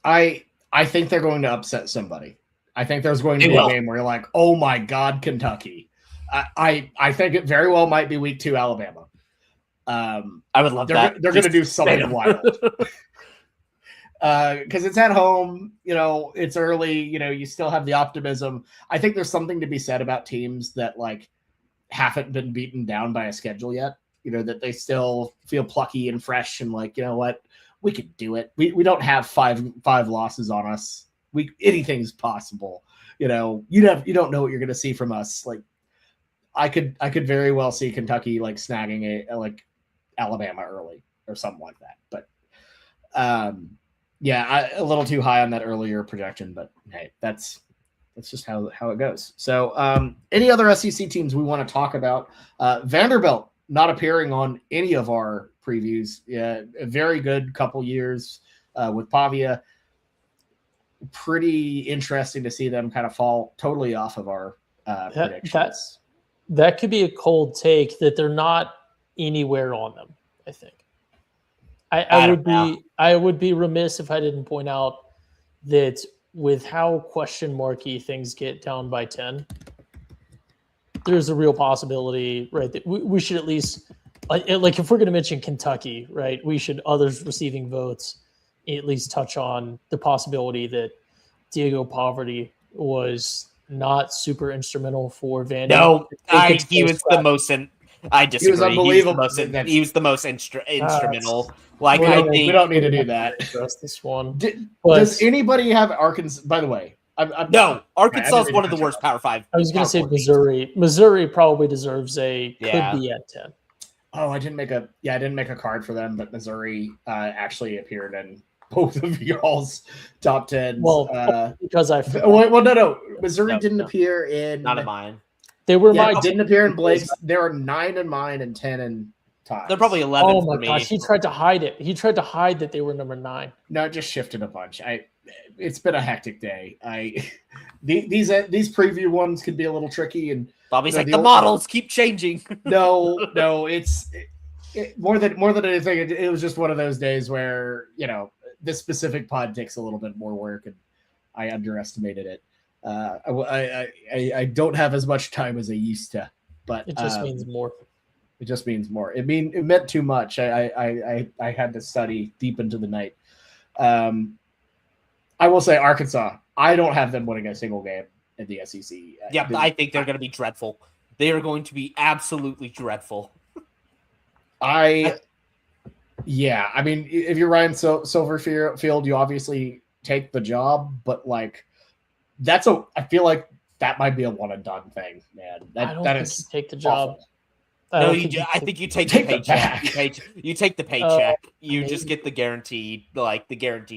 I think they're going to upset somebody. I think there's going to be a game where you're like, oh my God, Kentucky. I think it very well might be week 2 Alabama. I would love that. They're going to do something wild. because it's at home. It's early. You still have the optimism. I think there's something to be said about teams that like haven't been beaten down by a schedule yet. That they still feel plucky and fresh and like, what, we could do it. We don't have five losses on us. Anything's possible. You don't know what you're going to see from us. Like, I could very well see Kentucky like snagging a like Alabama early or something like that. But yeah, a little too high on that earlier projection. But hey, that's just how it goes. So any other SEC teams we want to talk about? Vanderbilt not appearing on any of our previews. Yeah, a very good couple years with Pavia. Pretty interesting to see them kind of fall totally off of our predictions. That could be a cold take that they're not anywhere on them, I think. I would be remiss if I didn't point out that with how question marky things get down by 10, there's a real possibility, right, that we should at least like if we're going to mention Kentucky, right, we should, others receiving votes, at least touch on the possibility that Diego Poverty was not super instrumental for Vanderbilt. No, he was the most. I disagree. He was unbelievable. He was the most instrumental. Like, we don't need to do that. Address this one. Does anybody have Arkansas? By the way, no. Arkansas is one of the worst Power 5. I was going to say Missouri. Missouri probably deserves could be at 10. Oh, I didn't make a card for them, but Missouri actually appeared in both of y'all's top 10. Well, because I no. Missouri didn't appear in. Not in mine. They were didn't appear in Blake's. There are 9 in mine and 10 in Todd's. They're probably 11. Oh my gosh, he tried to hide it. He tried to hide that they were number 9. No, it just shifted a bunch. It's been a hectic day. These preview ones could be a little tricky, and Bobby's like, the models keep changing. No, it's more than anything. It was just one of those days where this specific pod takes a little bit more work, and I underestimated it. I don't have as much time as I used to, but it just means more. It just means more. It meant too much. I had to study deep into the night. I will say Arkansas. I don't have them winning a single game in the SEC. Yeah, I think they're going to be dreadful. They are going to be absolutely dreadful. I mean, if you're Ryan Silverfield, you obviously take the job, but like, I feel like that might be a one and done thing, man. I don't think you take the job. No, I think you take the paycheck. You take the paycheck. You just get the guaranteed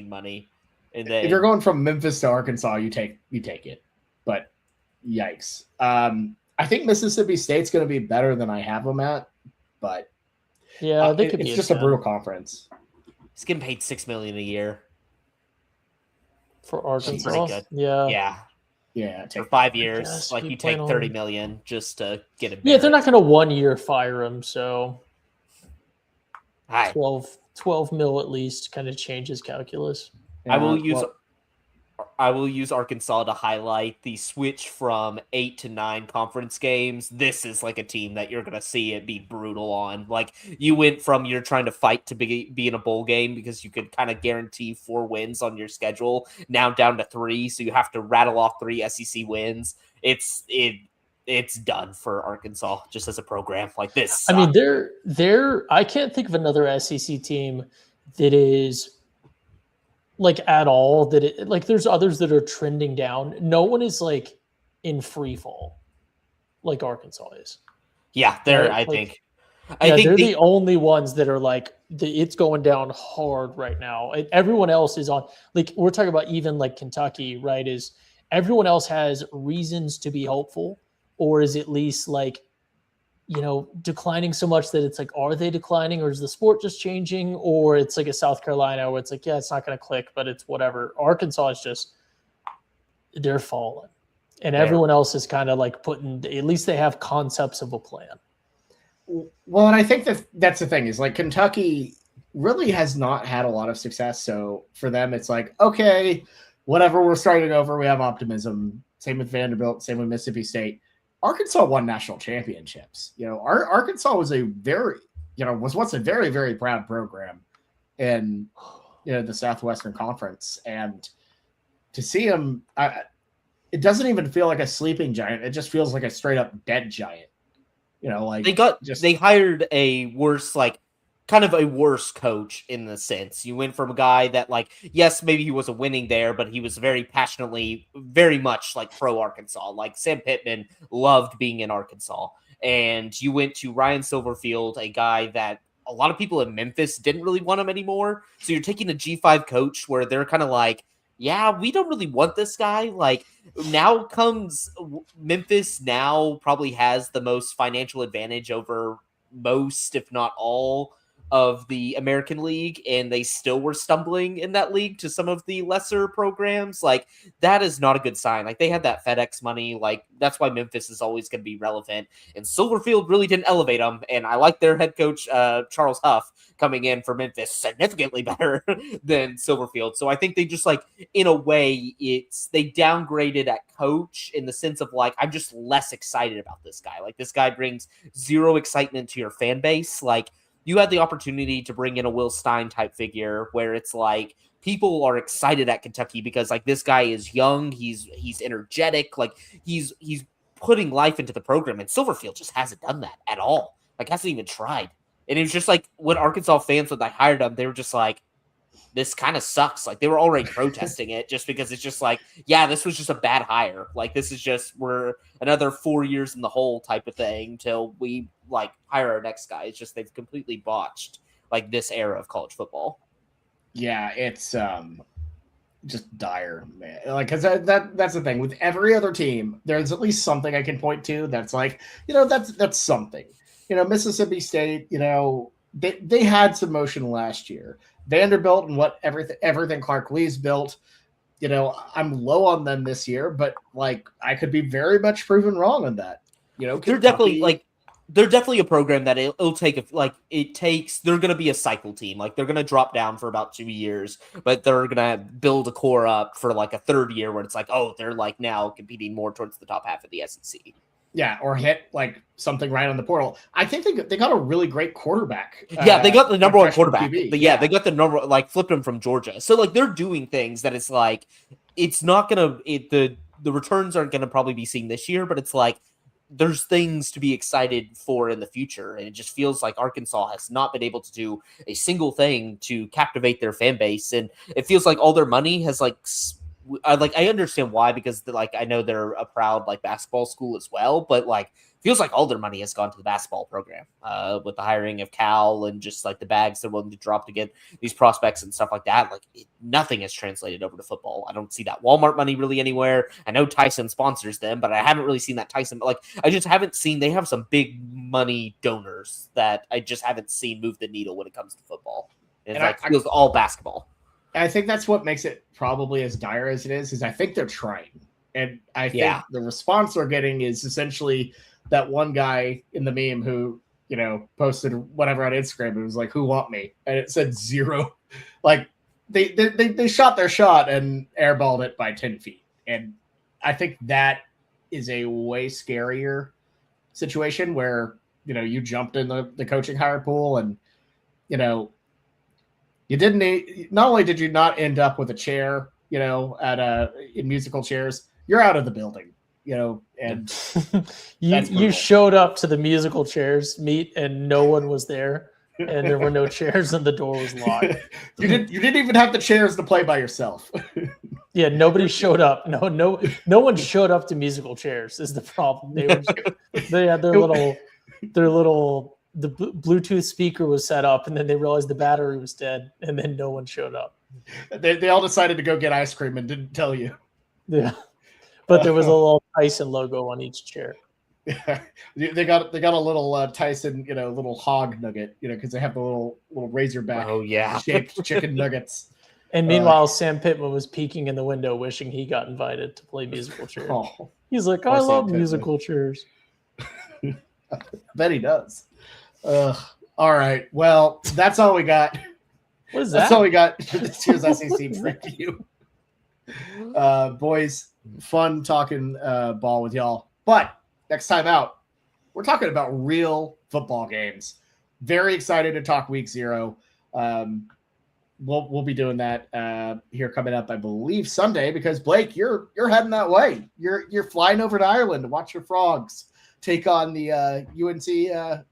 money. And then, if you're going from Memphis to Arkansas, you take it. But yikes. I think Mississippi State's going to be better than I have them at, but yeah, it's just a brutal conference. He's getting paid $6 million a year for Arkansas. Pretty good. Yeah. For 5 years, like you take $30 million just to get him. Yeah, they're not going to 1 year fire him, so 12 mil at least kind of changes calculus. Yeah, I will use Arkansas to highlight the switch from 8 to 9 conference games. This is like a team that you're going to see it be brutal on. Like, you went from you're trying to fight to be in a bowl game because you could kind of guarantee 4 wins on your schedule, now down to 3. So you have to rattle off 3 SEC wins. It's done for Arkansas just as a program like this. Sucks. I mean, I can't think of another SEC team that is like at all there's others that are trending down. No one is like in free fall like Arkansas is. Yeah, I think they're the only ones that are like it's going down hard right now. Everyone else is on, like, we're talking about even like Kentucky, right? Is everyone else has reasons to be hopeful, or is at least like, declining so much that it's like, are they declining, or is the sport just changing? Or it's like a South Carolina where it's like, yeah, it's not going to click, but it's whatever. Arkansas is just, they're falling. And everyone else is kind of like at least they have concepts of a plan. Well, and I think that's the thing is like Kentucky really has not had a lot of success. So for them, it's like, okay, whatever, we're starting over. We have optimism. Same with Vanderbilt, same with Mississippi State. Arkansas won national championships. Arkansas was was once a very, very proud program. And the Southwestern Conference, and to see him, it doesn't even feel like a sleeping giant. It just feels like a straight up dead giant. Like they hired a worse, like kind of a worse coach in the sense. You went from a guy that, like, yes, maybe he wasn't winning there, but he was very passionately, very much like pro Arkansas. Like Sam Pittman loved being in Arkansas. And you went to Ryan Silverfield, a guy that a lot of people in Memphis didn't really want him anymore. So you're taking a G5 coach where they're kind of like, yeah, we don't really want this guy. Like, now comes Memphis now probably has the most financial advantage over most, if not all, of the American League, and they still were stumbling in that league to some of the lesser programs. Like, that is not a good sign. Like, they had that FedEx money. Like, that's why Memphis is always going to be relevant. And Silverfield really didn't elevate them. And I like their head coach, Charles Huff, coming in for Memphis significantly better than Silverfield. So I think they just, like, in a way, they downgraded at coach in the sense of, like, I'm just less excited about this guy. Like, this guy brings zero excitement to your fan base. Like, you had the opportunity to bring in a Will Stein type figure where it's like people are excited at Kentucky because, like, this guy is young, he's energetic, like he's putting life into the program, and Silverfield just hasn't done that at all. Like, hasn't even tried. And it was just like when Arkansas fans, when they hired him, they were just like, this kind of sucks. Like, they were already protesting it just because it's just like, yeah, this was just a bad hire. Like, this is just, we're another 4 years in the hole type of thing till we, like, hire our next guy. It's just they've completely botched, like, this era of college football. Yeah, it's just dire, man. Like, because that's the thing. With every other team, there's at least something I can point to that's like, that's something. Mississippi State, they had some motion last year. Vanderbilt and everything Clark Lee's built, I'm low on them this year, but, like, I could be very much proven wrong on that. They're definitely a program that it'll take, they're going to be a cycle team. Like, they're going to drop down for about 2 years, but they're going to build a core up for, like, a third year where it's like, oh, they're, like, now competing more towards the top half of the SEC. Yeah, or hit, like, something right on the portal. I think they got a really great quarterback. Yeah, they got the number one quarterback. QB. They got the number, like, flipped him from Georgia. So, like, they're doing things that it's like, it's not going to, the returns aren't going to probably be seen this year, but it's like, there's things to be excited for in the future. And it just feels like Arkansas has not been able to do a single thing to captivate their fan base. And it feels like all their money has, like, I understand why, because, like, I know they're a proud, like, basketball school as well, but, like, feels like all their money has gone to the basketball program with the hiring of Cal and just, like, the bags they're willing to drop to get these prospects and stuff like that. Like, nothing has translated over to football. I don't see that Walmart money really anywhere. I know Tyson sponsors them, but I haven't really seen that Tyson. Like, I just haven't seen. They have some big money donors that I just haven't seen move the needle when it comes to football. And it feels all basketball. I think that's what makes it probably as dire as it is I think they're trying. And I think the response they're getting is essentially that one guy in the meme who, posted whatever on Instagram. It was like, who want me? And it said 0. Like, they shot their shot and airballed it by 10 feet. And I think that is a way scarier situation where, you jumped in the coaching hire pool and, you didn't. Not only did you not end up with a chair, in musical chairs, you're out of the building, and you showed up to the musical chairs meet and no one was there, and there were no chairs and the door was locked. You didn't even have the chairs to play by yourself. Yeah, nobody showed up. No one showed up to musical chairs is the problem. They had their little. The Bluetooth speaker was set up, and then they realized the battery was dead, and then no one showed up. They all decided to go get ice cream and didn't tell you. Yeah, but there was a little Tyson logo on each chair. Yeah, they got a little Tyson, little hog nugget, because they have the little Razorback shaped chicken nuggets. And meanwhile, Sam Pittman was peeking in the window, wishing he got invited to play musical chairs. He's like, I love musical chairs. I bet he does. All right. Well, that's all we got. What is that? That's all we got for this year's SEC preview. Boys, fun talking ball with y'all. But next time out, we're talking about real football games. Very excited to talk week 0. we'll be doing that here coming up, I believe, Sunday, because Blake, you're heading that way. You're flying over to Ireland to watch your Frogs take on the UNC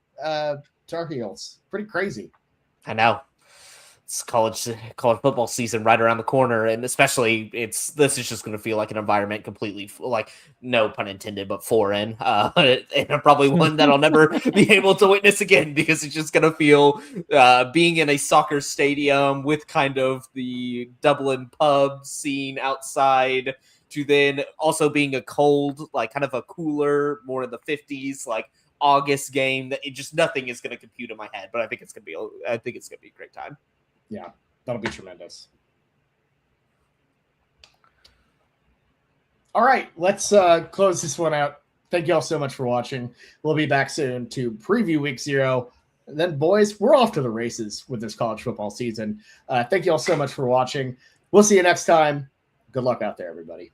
Tar Heels. Pretty crazy. I know. It's college football season right around the corner, and especially this is just going to feel like an environment completely, like, no pun intended, but foreign, and probably one that I'll never be able to witness again, because it's just going to feel being in a soccer stadium with kind of the Dublin pub scene outside, to then also being a cold, like kind of a cooler, more in the 50s, like August game. That it just nothing is going to compute in my head, but I think it's going to be a great time. Yeah, that'll be tremendous. All right, let's close this one out. Thank you all so much for watching. We'll be back soon to preview week 0. And then, boys, we're off to the races with this college football season. Thank you all so much for watching. We'll see you next time. Good luck out there, everybody.